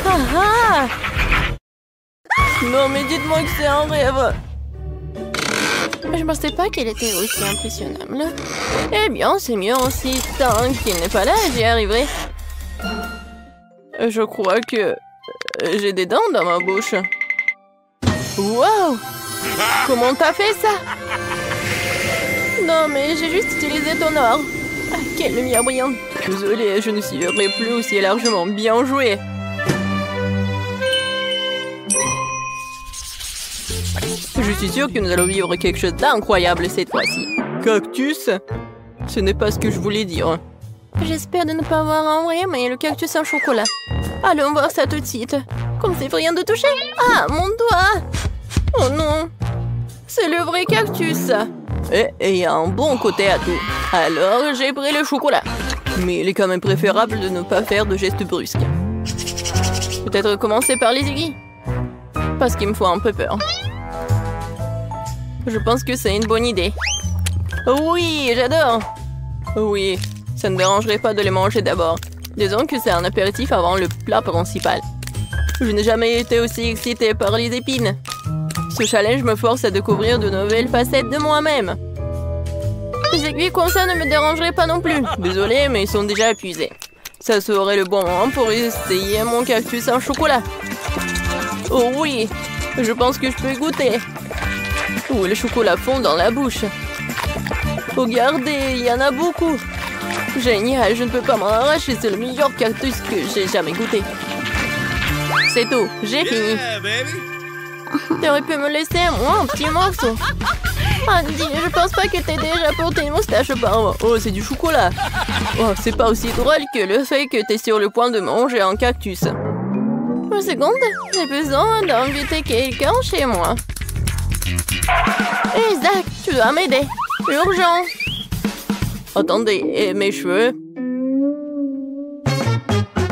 Ah ah! Non, mais dites-moi que c'est un rêve. Je ne pensais pas qu'elle était aussi impressionnable. Eh bien, c'est mieux aussi. Tant qu'il n'est pas là, j'y arriverai. Je crois que j'ai des dents dans ma bouche. Wow! Comment t'as fait ça? Non, mais j'ai juste utilisé ton or. Ah, quelle lumière brillante. Désolée, je ne suivrai plus aussi largement. Bien joué. Je suis sûre que nous allons vivre quelque chose d'incroyable cette fois-ci. Cactus? Ce n'est pas ce que je voulais dire. J'espère de ne pas voir en vrai, mais le cactus en chocolat. Allons voir ça tout de suite. Comme c'est rien de toucher. Ah, mon doigt! Oh non! C'est le vrai cactus. Et il y a un bon côté à tout. Alors, j'ai pris le chocolat. Mais il est quand même préférable de ne pas faire de gestes brusques. Peut-être commencer par les aiguilles. Parce qu'il me faut un peu peur. Je pense que c'est une bonne idée. Oui, j'adore. Oui, ça ne dérangerait pas de les manger d'abord. Disons que c'est un apéritif avant le plat principal. Je n'ai jamais été aussi excitée par les épines. Ce challenge me force à découvrir de nouvelles facettes de moi-même. Les aiguilles comme ça ne me dérangeraient pas non plus. Désolée, mais ils sont déjà épuisés. Ça serait le bon moment pour essayer mon cactus en chocolat. Oh oui, je pense que je peux goûter. Oh, le chocolat fond dans la bouche. Regardez, il y en a beaucoup. Génial, je ne peux pas m'en arracher. C'est le meilleur cactus que j'ai jamais goûté. C'est tout, j'ai fini. T'aurais pu me laisser moi un petit morceau. Andy, je pense pas que t'aies déjà porté une moustache auparavant. Oh, c'est du chocolat. Oh, c'est pas aussi drôle que le fait que t'es sur le point de manger un cactus. Une seconde, j'ai besoin d'inviter quelqu'un chez moi. Hey Zach, tu dois m'aider. Urgent. Attendez, et mes cheveux?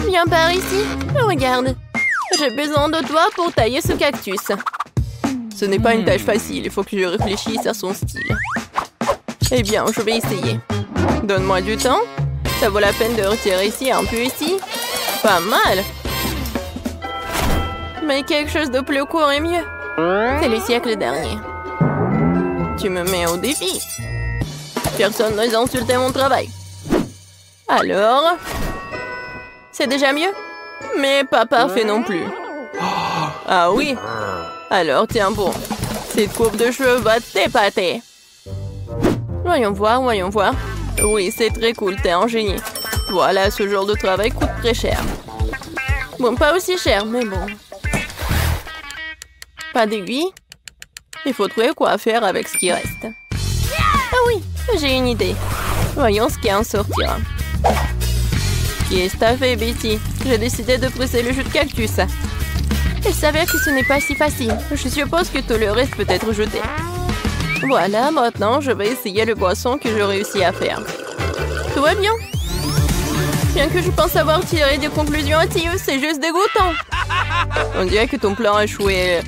Viens par ici. Regarde. J'ai besoin de toi pour tailler ce cactus. Ce n'est pas une tâche facile, il faut que je réfléchisse à son style. Eh bien, je vais essayer. Donne-moi du temps. Ça vaut la peine de retirer ici, un peu ici. Pas mal. Mais quelque chose de plus court est mieux. C'est le siècle dernier. Tu me mets au défi. Personne n'ose insulter mon travail. Alors? C'est déjà mieux? Mais pas parfait non plus. Ah oui? Alors tiens bon. Cette coupe de cheveux va t'épater. Voyons voir, voyons voir. Oui, c'est très cool, t'es un génie. Voilà, ce genre de travail coûte très cher. Bon, pas aussi cher, mais bon. Pas d'aiguille? Il faut trouver quoi faire avec ce qui reste. Ah oui, j'ai une idée. Voyons ce qui en sortira. Qu'est-ce que t'as fait, Betty? J'ai décidé de presser le jus de cactus. Il s'avère que ce n'est pas si facile. Je suppose que tout le reste peut être jeté. Voilà, maintenant, je vais essayer le boisson que je réussis à faire. Tout va bien? Bien que je pense avoir tiré des conclusions hâtives, c'est juste dégoûtant. On dirait que ton plan a échoué.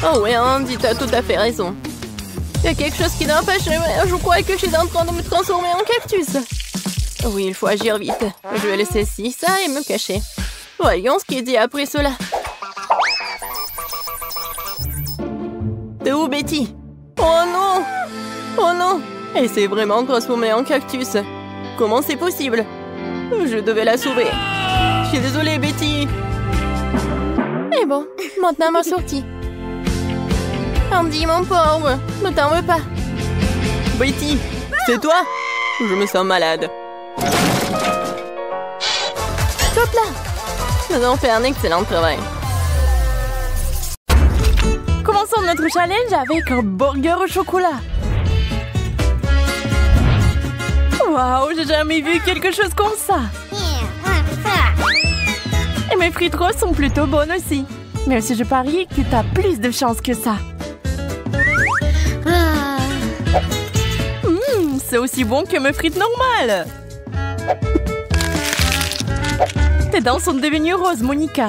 Oh oui, Andy, t'as tout à fait raison. Il y a quelque chose qui n'empêche. Je crois que je suis en train de me transformer en cactus. Oui, il faut agir vite. Je vais laisser ci, ça et me cacher. Voyons ce qui est dit après cela. T'es où, Betty? Oh non! Oh non! Elle s'est vraiment transformée en cactus. Comment c'est possible? Je devais la sauver. Je suis désolée, Betty. Et bon, maintenant ma sortie. Andy, mon pauvre, ne t'en veux pas. Betty, c'est toi? Je me sens malade. Hop là! Nous avons fait un excellent travail. Commençons notre challenge avec un burger au chocolat. Waouh, j'ai jamais vu quelque chose comme ça. Et mes frites roses sont plutôt bonnes aussi. Même si je parie que t'as plus de chance que ça. C'est aussi bon que mes frites normales. Tes dents sont devenues roses, Monica.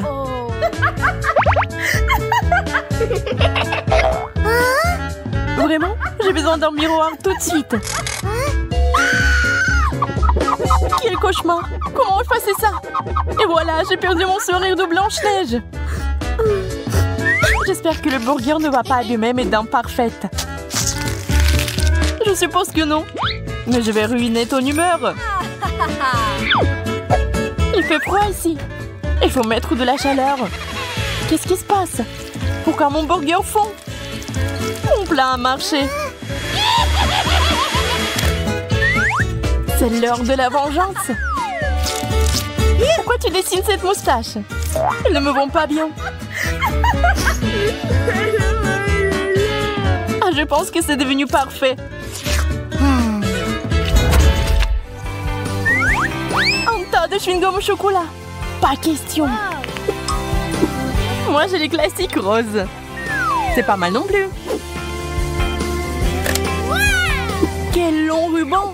Vraiment? J'ai besoin d'un miroir tout de suite. Quel cauchemar! Comment je faisais ça? Et voilà, j'ai perdu mon sourire de Blanche-Neige. J'espère que le burger ne va pas abîmer mes dents parfaites. Je suppose que non. Mais je vais ruiner ton humeur. Il fait froid ici. Il faut mettre de la chaleur. Qu'est-ce qui se passe? Pourquoi mon burger fond? Mon plat a marché. C'est l'heure de la vengeance. Pourquoi tu dessines cette moustache? Ils ne me vont pas bien. Ah, je pense que c'est devenu parfait. Un tas de chewing-gum au chocolat. Pas question. Moi, j'ai les classiques roses. C'est pas mal non plus. Quel long ruban!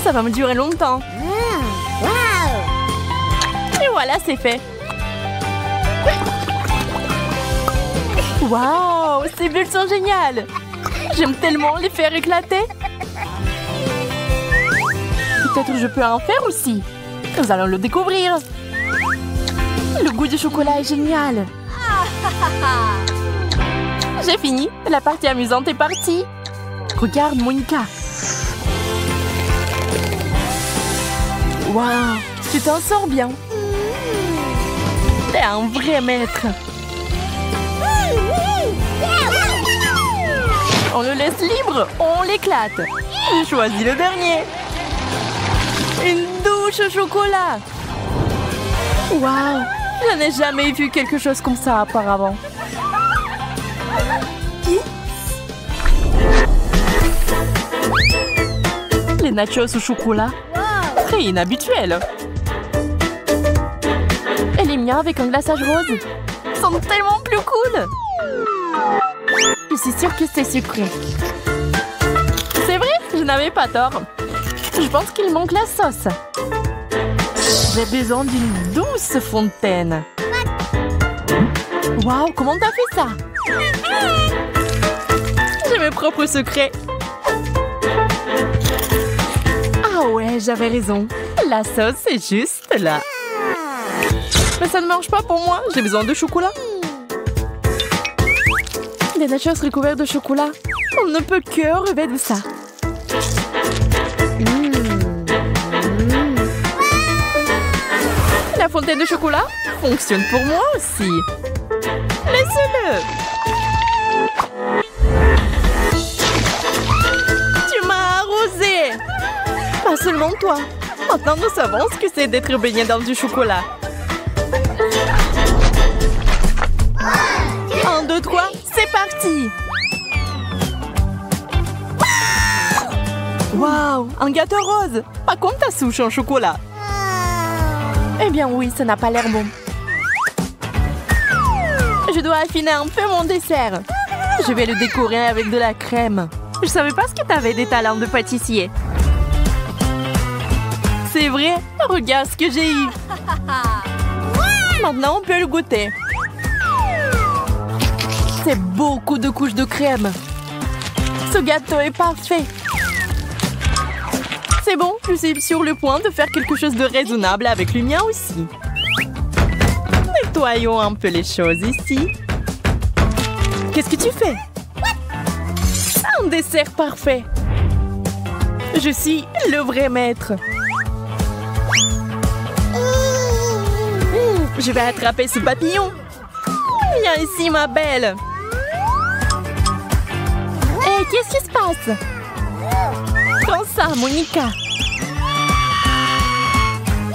Ça va me durer longtemps. Et voilà, c'est fait. Waouh, ces bulles sont géniales! J'aime tellement les faire éclater. Peut-être je peux en faire aussi. Nous allons le découvrir. Le goût du chocolat est génial. J'ai fini. La partie amusante est partie. Regarde, Monica. Waouh, tu t'en sors bien. T'es un vrai maître. On le laisse libre, on l'éclate. J'ai choisi le dernier. Une douche au chocolat. Waouh, je n'ai jamais vu quelque chose comme ça auparavant. Les nachos au chocolat, très inhabituel. Et les miens avec un glaçage rose sont tellement plus cool. Je suis sûre que c'est sucré. C'est vrai, je n'avais pas tort. Je pense qu'il manque la sauce. J'ai besoin d'une douce fontaine. Waouh, comment t'as fait ça? J'ai mes propres secrets. Ah ouais, j'avais raison. La sauce est juste là. Mais ça ne marche pas pour moi. J'ai besoin de chocolat. Des nachos recouverts de chocolat. On ne peut que rêver de ça. La fontaine de chocolat fonctionne pour moi aussi. Laissez-le. Tu m'as arrosé. Pas seulement toi. Maintenant, nous savons ce que c'est d'être baigné dans du chocolat. 1, 2, 3, c'est parti! Waouh, un gâteau rose! Pas comme ta souche en chocolat. Eh bien oui, ça n'a pas l'air bon. Je dois affiner un peu mon dessert. Je vais le décorer avec de la crème. Je savais pas ce que t'avais des talents de pâtissier. C'est vrai? Regarde ce que j'ai eu. Maintenant, on peut le goûter. C'est beaucoup de couches de crème. Ce gâteau est parfait. C'est bon, je suis sur le point de faire quelque chose de raisonnable avec le mien aussi. Nettoyons un peu les choses ici. Qu'est-ce que tu fais? Un dessert parfait. Je suis le vrai maître. Je vais attraper ce papillon. Viens ici, ma belle. Hé, qu'est-ce qui se passe? Prends ça, Monica.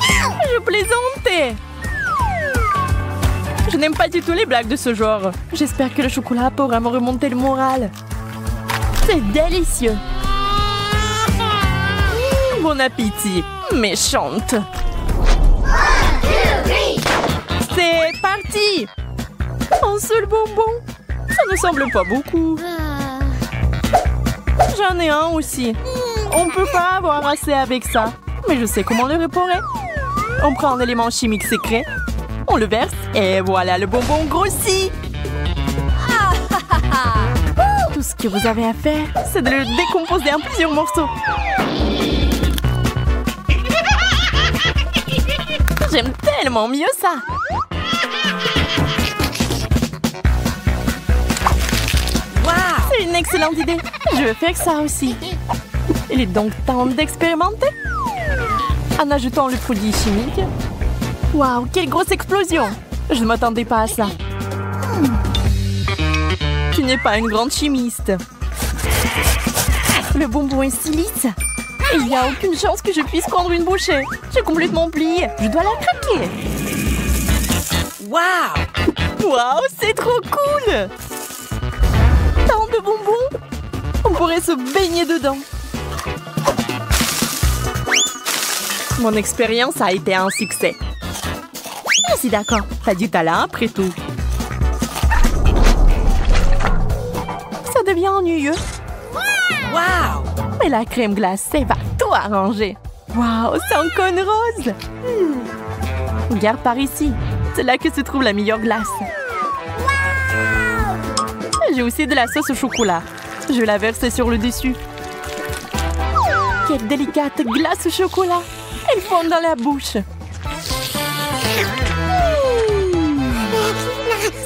Je plaisantais. Je n'aime pas du tout les blagues de ce genre. J'espère que le chocolat pourra me remonter le moral. C'est délicieux. Bon appétit, méchante. C'est parti! Un seul bonbon? Ça ne semble pas beaucoup. J'en ai un aussi. On ne peut pas avoir assez avec ça. Mais je sais comment le réparer. On prend un élément chimique secret, on le verse et voilà, le bonbon grossit. Tout ce que vous avez à faire, c'est de le décomposer en plusieurs morceaux. J'aime tellement mieux ça. C'est une excellente idée. Je vais faire ça aussi. Il est donc temps d'expérimenter. En ajoutant le produit chimique. Waouh, quelle grosse explosion! Je ne m'attendais pas à ça. Tu n'es pas une grande chimiste. Le bonbon est si lisse. Et il n'y a aucune chance que je puisse prendre une bouchée. J'ai complètement plié. Je dois la craquer. Waouh! Waouh, c'est trop cool! Tant de bonbons! On pourrait se baigner dedans. Mon expérience a été un succès. Je suis d'accord. T'as du talent après tout. Ça devient ennuyeux. Waouh! Mais la crème glacée va tout arranger. Waouh, c'est en cône rose. Regarde par ici. C'est là que se trouve la meilleure glace. J'ai aussi de la sauce au chocolat. Je vais la verser sur le dessus. Quelle délicate glace au chocolat. Elle fond dans la bouche.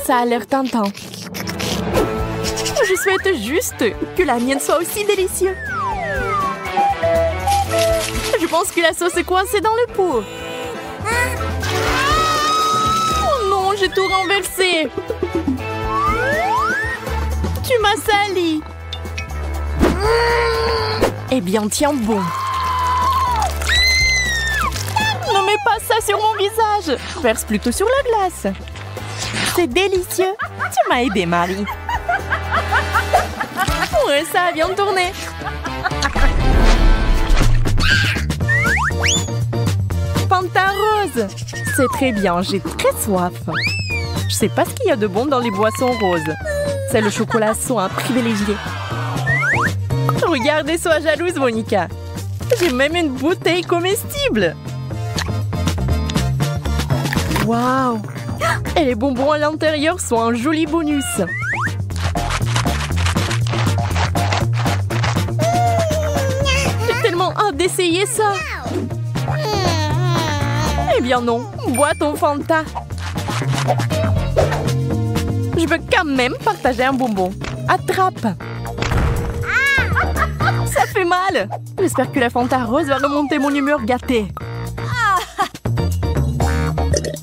Ça a l'air tentant. Je souhaite juste que la mienne soit aussi délicieuse. Je pense que la sauce est coincée dans le pot. Oh non, j'ai tout renversé. Tu m'as sali. Eh bien, tiens bon. Ne mets pas ça sur mon visage. Verse plutôt sur la glace. C'est délicieux. Tu m'as aidé, Marie. Ouais, ça a bien tourné. Fanta rose. C'est très bien, j'ai très soif. Je sais pas ce qu'il y a de bon dans les boissons roses. C'est le chocolat soin privilégié. Regardez, sois jalouse, Monica. J'ai même une bouteille comestible. Waouh! Et les bonbons à l'intérieur sont un joli bonus. J'ai tellement hâte d'essayer ça. Eh bien non, bois ton Fanta. Je veux quand même partager un bonbon. Attrape. Ça fait mal. J'espère que la Fanta rose va remonter mon humeur gâtée.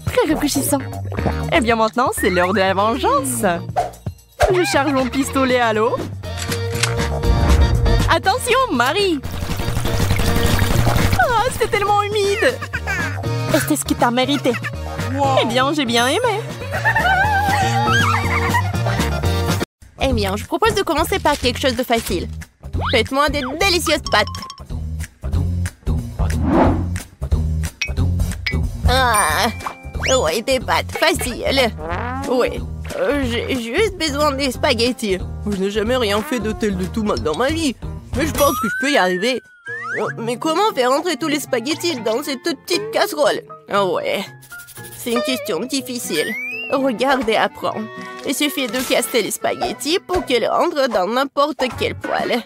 Très rafraîchissant. Eh bien maintenant, c'est l'heure de la vengeance. Je charge mon pistolet à l'eau. Attention, Marie. Oh, c'était tellement humide. C'est ce que t'as mérité. Wow. Eh bien, j'ai bien aimé. Eh bien, je propose de commencer par quelque chose de facile. Faites-moi des délicieuses pâtes. Ah, ouais, des pâtes faciles. Ouais, j'ai juste besoin des spaghettis. Je n'ai jamais rien fait de tel de tout mal dans ma vie. Mais je pense que je peux y arriver. Mais comment faire entrer tous les spaghettis dans cette petite casserole? Ah ouais, c'est une question difficile. Regarde et apprends. Il suffit de casser les spaghettis pour qu'ils rentrent dans n'importe quel poêle.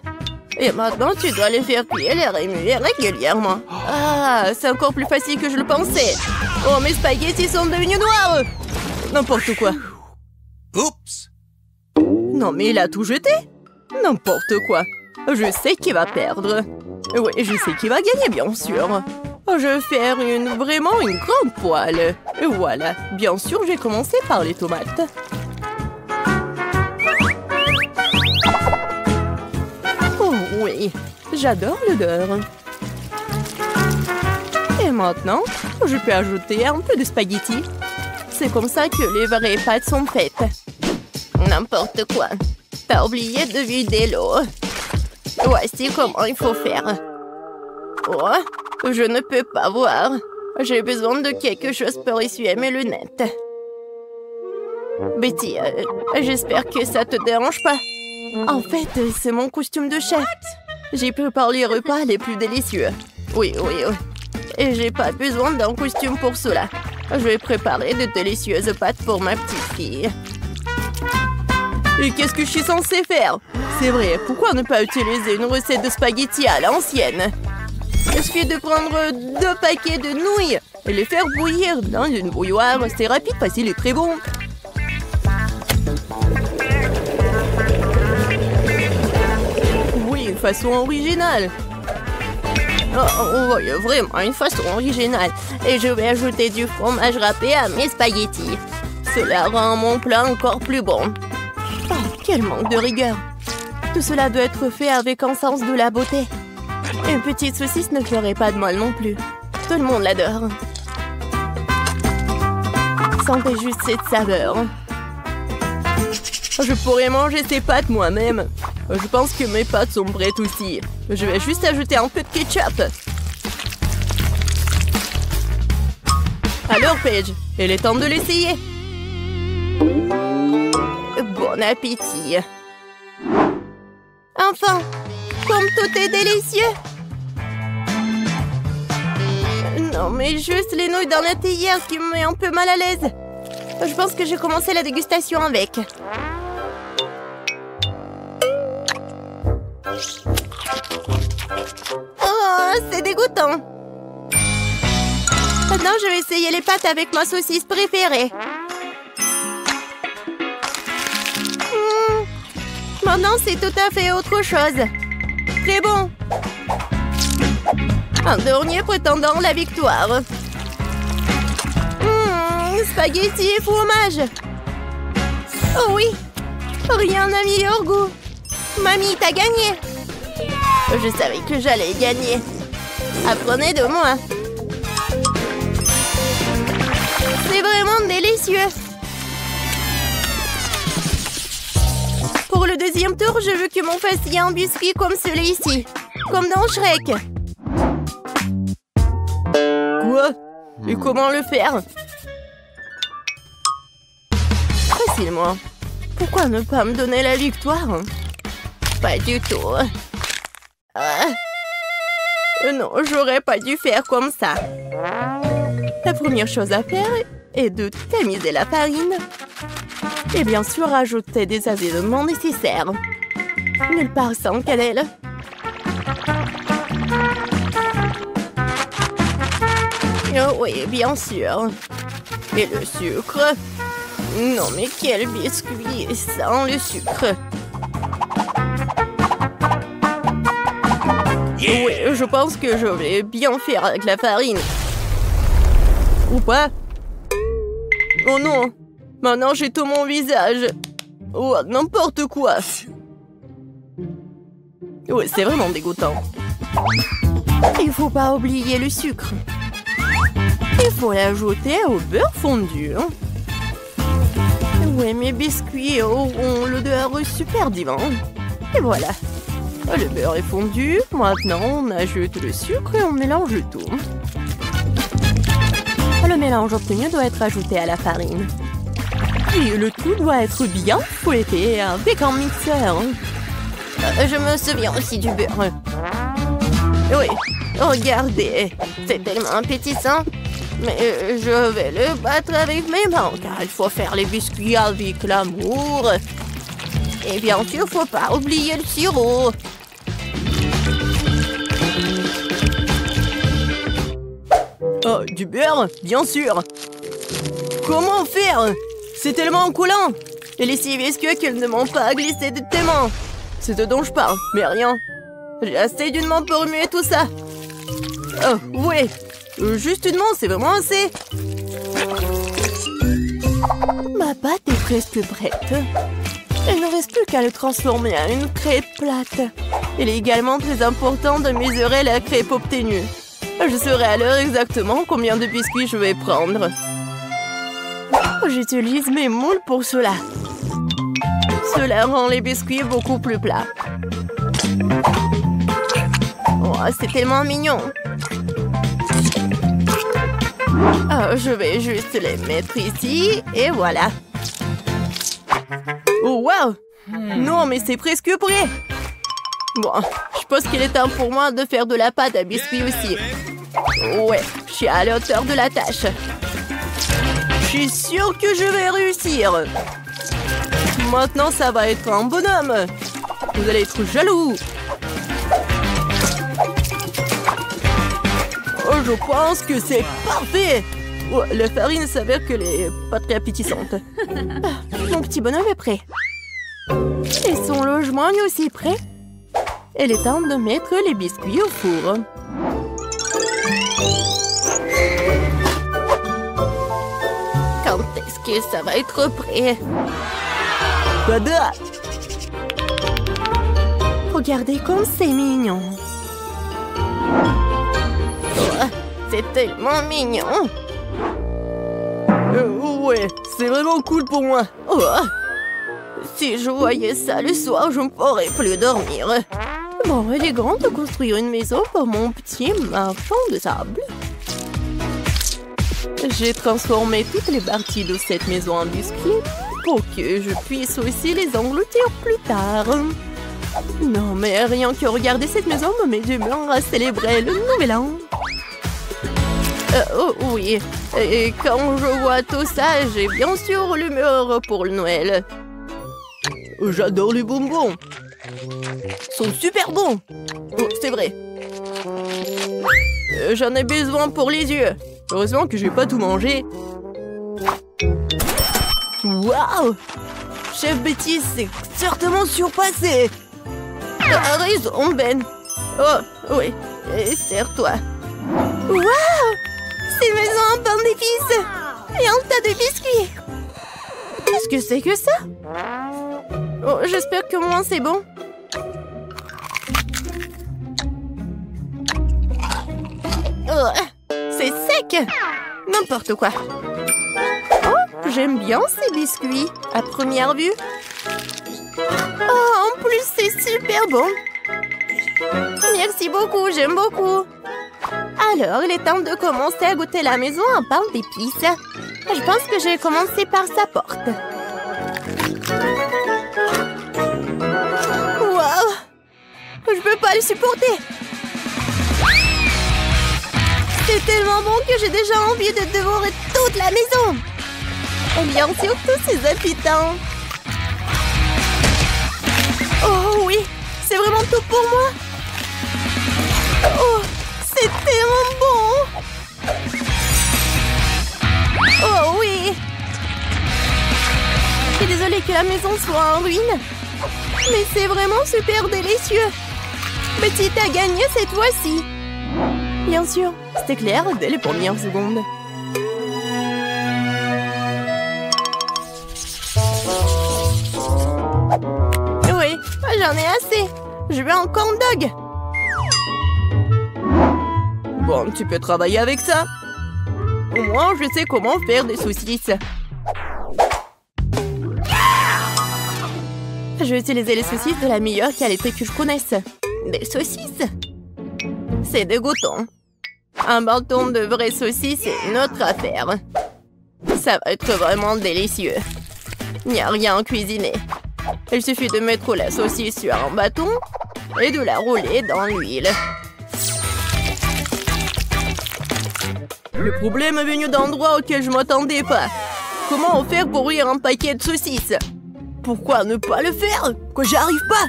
Et maintenant, tu dois les faire cuire et remuer régulièrement. Ah, c'est encore plus facile que je le pensais. Oh, mes spaghettis sont devenus noirs. N'importe quoi. Oups! Non, mais il a tout jeté. N'importe quoi. Je sais qui va perdre. Oui, je sais qui va gagner, bien sûr. Je vais faire vraiment une grande poêle. Et voilà. Bien sûr, j'ai commencé par les tomates. Oh oui, j'adore l'odeur. Et maintenant, je peux ajouter un peu de spaghettis. C'est comme ça que les vraies pâtes sont faites. N'importe quoi. T'as oublié de vider l'eau. Voici comment il faut faire. Oh, je ne peux pas voir. J'ai besoin de quelque chose pour essuyer mes lunettes. Betty, j'espère que ça te dérange pas. En fait, c'est mon costume de chef. J'ai préparé les repas les plus délicieux. Oui. Et j'ai pas besoin d'un costume pour cela. Je vais préparer de délicieuses pâtes pour ma petite fille. Et qu'est-ce que je suis censée faire? C'est vrai, pourquoi ne pas utiliser une recette de spaghettis à l'ancienne? Il suffit de prendre 2 paquets de nouilles et les faire bouillir dans une bouilloire. C'est rapide, facile et très bon. Oui, une façon originale. Oh, oui, vraiment une façon originale. Et je vais ajouter du fromage râpé à mes spaghettis. Cela rend mon plat encore plus bon. Oh, quel manque de rigueur. Tout cela doit être fait avec un sens de la beauté. Une petite saucisse ne ferait pas de mal non plus. Tout le monde l'adore. Sentez juste cette saveur. Je pourrais manger ces pâtes moi-même. Je pense que mes pâtes sont prêtes aussi. Je vais juste ajouter un peu de ketchup. Alors, Paige, il est temps de l'essayer. Bon appétit. Enfin, Comme tout est délicieux. Non, mais juste les nouilles dans la théière qui me met un peu mal à l'aise. Je pense que j'ai commencé la dégustation avec. Oh, c'est dégoûtant. Maintenant, je vais essayer les pâtes avec ma saucisse préférée. Maintenant, c'est tout à fait autre chose. Très bon. Un dernier prétendant à la victoire. Spaghetti et fromage. Oh oui, rien n'a meilleur goût. Mamie, t'as gagné. Je savais que j'allais gagner. Apprenez de moi. C'est vraiment délicieux. Pour le deuxième tour, je veux que mon fasse un biscuit comme celui-ci. Comme dans Shrek. Quoi? Et comment le faire? Facilement. Pourquoi ne pas me donner la victoire? Pas du tout. Non, j'aurais pas dû faire comme ça. La première chose à faire est de tamiser la farine. Et bien sûr, ajouter des assaisonnements nécessaires. Nulle part sans cannelle. Oh oui, bien sûr. Et le sucre. Non, mais quel biscuit sans le sucre. Oui, je pense que je vais bien faire avec la farine. Ou pas? Oh non! Maintenant, j'ai tout mon visage. Oh, n'importe quoi. Oui, c'est vraiment dégoûtant. Il faut pas oublier le sucre. Il faut l'ajouter au beurre fondu. Oui, mes biscuits auront l'odeur super divin. Et voilà. Le beurre est fondu. Maintenant, on ajoute le sucre et on mélange le tout. Le mélange obtenu doit être ajouté à la farine. Et le tout doit être bien fouetté avec un mixeur. Je me souviens aussi du beurre. Oui, regardez. C'est tellement appétissant. Mais je vais le battre avec mes mains, car il faut faire les biscuits avec l'amour. Et bien sûr, faut pas oublier le sirop. Oh, du beurre, bien sûr. Comment faire? C'est tellement coulant. Et les si visqueux qu'ils ne m'ont pas glissé de tes mains. C'est ce dont je parle, mais rien. J'ai assez d'une main pour remuer tout ça. Oh, ouais. Juste une main, c'est vraiment assez. Ma pâte est presque prête. Il ne reste plus qu'à le transformer en une crêpe plate. Il est également très important de mesurer la crêpe obtenue. Je saurai à l'heure exactement combien de biscuits je vais prendre. J'utilise mes moules pour cela. Cela rend les biscuits beaucoup plus plats. Oh, c'est tellement mignon. Oh, je vais juste les mettre ici et voilà. Oh, wow! Non, mais c'est presque prêt. Bon, je pense qu'il est temps pour moi de faire de la pâte à biscuits aussi. Ouais, je suis à la hauteur de la tâche. Je suis sûre que je vais réussir. Maintenant, ça va être un bonhomme. Vous allez être jaloux. Oh, je pense que c'est parfait. Oh, la farine s'avère qu'elle est pas très appétissante. Mon petit bonhomme est prêt. Et son logement est aussi prêt. Il est temps de mettre les biscuits au four. Quand est-ce que ça va être prêt? Tada! Regardez comme c'est mignon. Oh, c'est tellement mignon. Ouais, c'est vraiment cool pour moi. Oh, si je voyais ça le soir, je ne pourrais plus dormir. Bon, il est grand de construire une maison pour mon petit marchand de sable. J'ai transformé toutes les parties de cette maison en biscuits pour que je puisse aussi les engloutir plus tard. Non, mais rien que regarder cette maison me met d'humeur à célébrer le nouvel an. Oh oui, et quand je vois tout ça, j'ai bien sûr l'humeur pour le Noël. J'adore les bonbons. Ils sont super bons. Oh, c'est vrai. J'en ai besoin pour les yeux. Heureusement que je vais pas tout manger. Waouh! Chef Betty s'est certainement surpassé. T'as raison, Ben. Oh, oui. Et serre-toi. Waouh! C'est maison en pain d'épices. Et un tas de biscuits. Qu'est-ce que c'est que ça? Oh, j'espère que moi c'est bon. Oh, c'est sec. N'importe quoi. Oh, j'aime bien ces biscuits, à première vue. Oh, en plus, c'est super bon. Merci beaucoup, j'aime beaucoup. Alors, il est temps de commencer à goûter la maison en pain d'épices. Je pense que je vais commencer par sa porte. Waouh! Je peux pas le supporter. C'est tellement bon que j'ai déjà envie de dévorer toute la maison. Et bien sûr, tous ces habitants. Oh oui, c'est vraiment tout pour moi. Oh, c'est tellement bon. Oh oui. Je suis désolée que la maison soit en ruine. Mais c'est vraiment super délicieux. Betty a gagné cette fois-ci. Bien sûr, c'était clair dès les premières secondes. Oui, j'en ai assez. Je veux un corn dog. Bon, tu peux travailler avec ça. Au moins, je sais comment faire des saucisses. Je vais utiliser les saucisses de la meilleure qualité que je connaisse. Des saucisses? C'est dégoûtant. Un bâton de vraies saucisses est une autre affaire. Ça va être vraiment délicieux. Il n'y a rien à cuisiner. Il suffit de mettre la saucisse sur un bâton et de la rouler dans l'huile. Le problème est venu d'endroits auxquels je m'attendais pas. Comment faire pour ouvrir un paquet de saucisses? Pourquoi ne pas le faire? Que j'y arrive pas?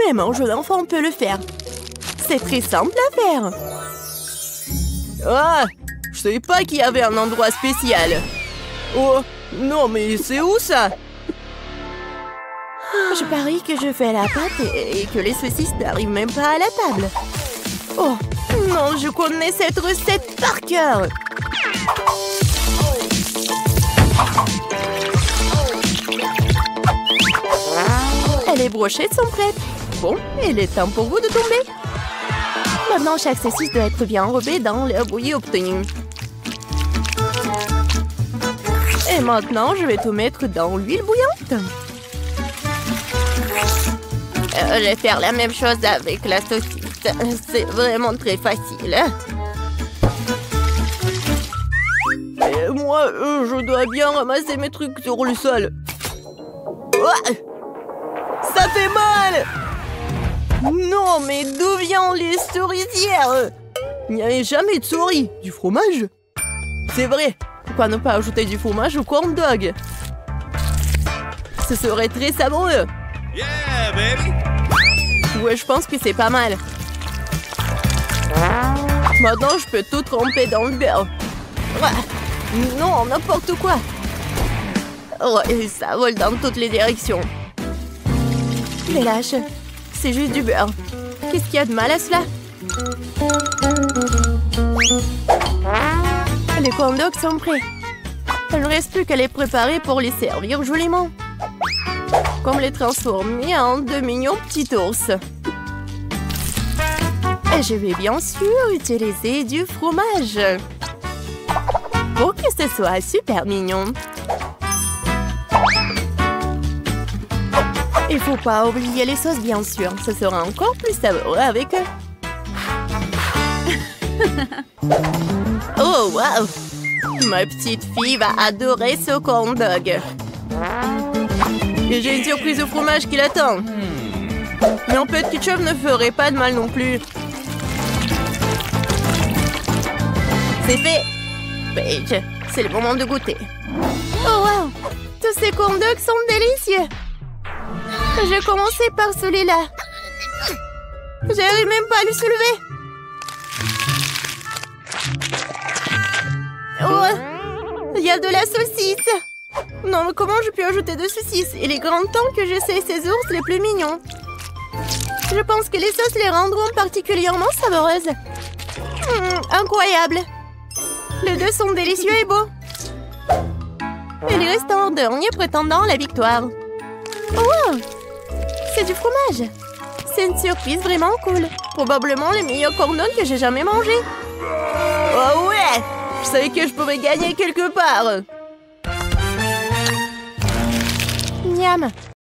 Même un jeune enfant peut le faire. C'est très simple à faire. Ah, je savais pas qu'il y avait un endroit spécial. Oh, non mais c'est où ça? Je parie que je fais la pâte et que les saucisses n'arrivent même pas à la table. Oh, non, je connais cette recette par cœur. Les brochettes sont prêtes. Bon, il est temps pour vous de tomber. Maintenant, chaque saucisse doit être bien enrobée dans l'air bouilli obtenu. Et maintenant, je vais tout mettre dans l'huile bouillante. Je vais faire la même chose avec la saucisse. C'est vraiment très facile. Et moi, je dois bien ramasser mes trucs sur le sol. Oh, ça fait mal! Non, mais d'où viennent les souricières? Il n'y avait jamais de souris. Du fromage? C'est vrai. Pourquoi ne pas ajouter du fromage au corn dog? Ce serait très savoureux. Yeah, baby! Ouais, je pense que c'est pas mal. Maintenant, je peux tout tremper dans le beurre. Ouais. Non, n'importe quoi. Ouais, ça vole dans toutes les directions. Mais lâche, c'est juste du beurre. Qu'est-ce qu'il y a de mal à cela? Les corn dogs sont prêts. Il ne reste plus qu'à les préparer pour les servir joliment. Comme les transformer en de mignons petits ours. Et je vais bien sûr utiliser du fromage. Pour que ce soit super mignon. Il faut pas oublier les sauces, bien sûr. Ce sera encore plus savoureux avec eux. Oh, wow! Ma petite fille va adorer ce corn dog. Et j'ai une surprise au fromage qui l'attend. Mais un peu de ketchup ne ferait pas de mal non plus. C'est fait. Paige, c'est le moment de goûter. Oh wow! Tous ces corn dogs sont délicieux. Je vais commencer par celui-là. J'arrive même pas à le soulever. Oh, il y a de la saucisse. Non, mais comment je peux ajouter de saucisses? Il est grand temps que j'essaie ces ours les plus mignons. Je pense que les sauces les rendront particulièrement savoureuses. Incroyable. Les deux sont délicieux et beaux. Il reste un dernier prétendant à la victoire. Oh wow! C'est du fromage. C'est une surprise vraiment cool. Probablement les meilleurs corn dogs que j'ai jamais mangés. Oh ouais! Je savais que je pouvais gagner quelque part. Miam!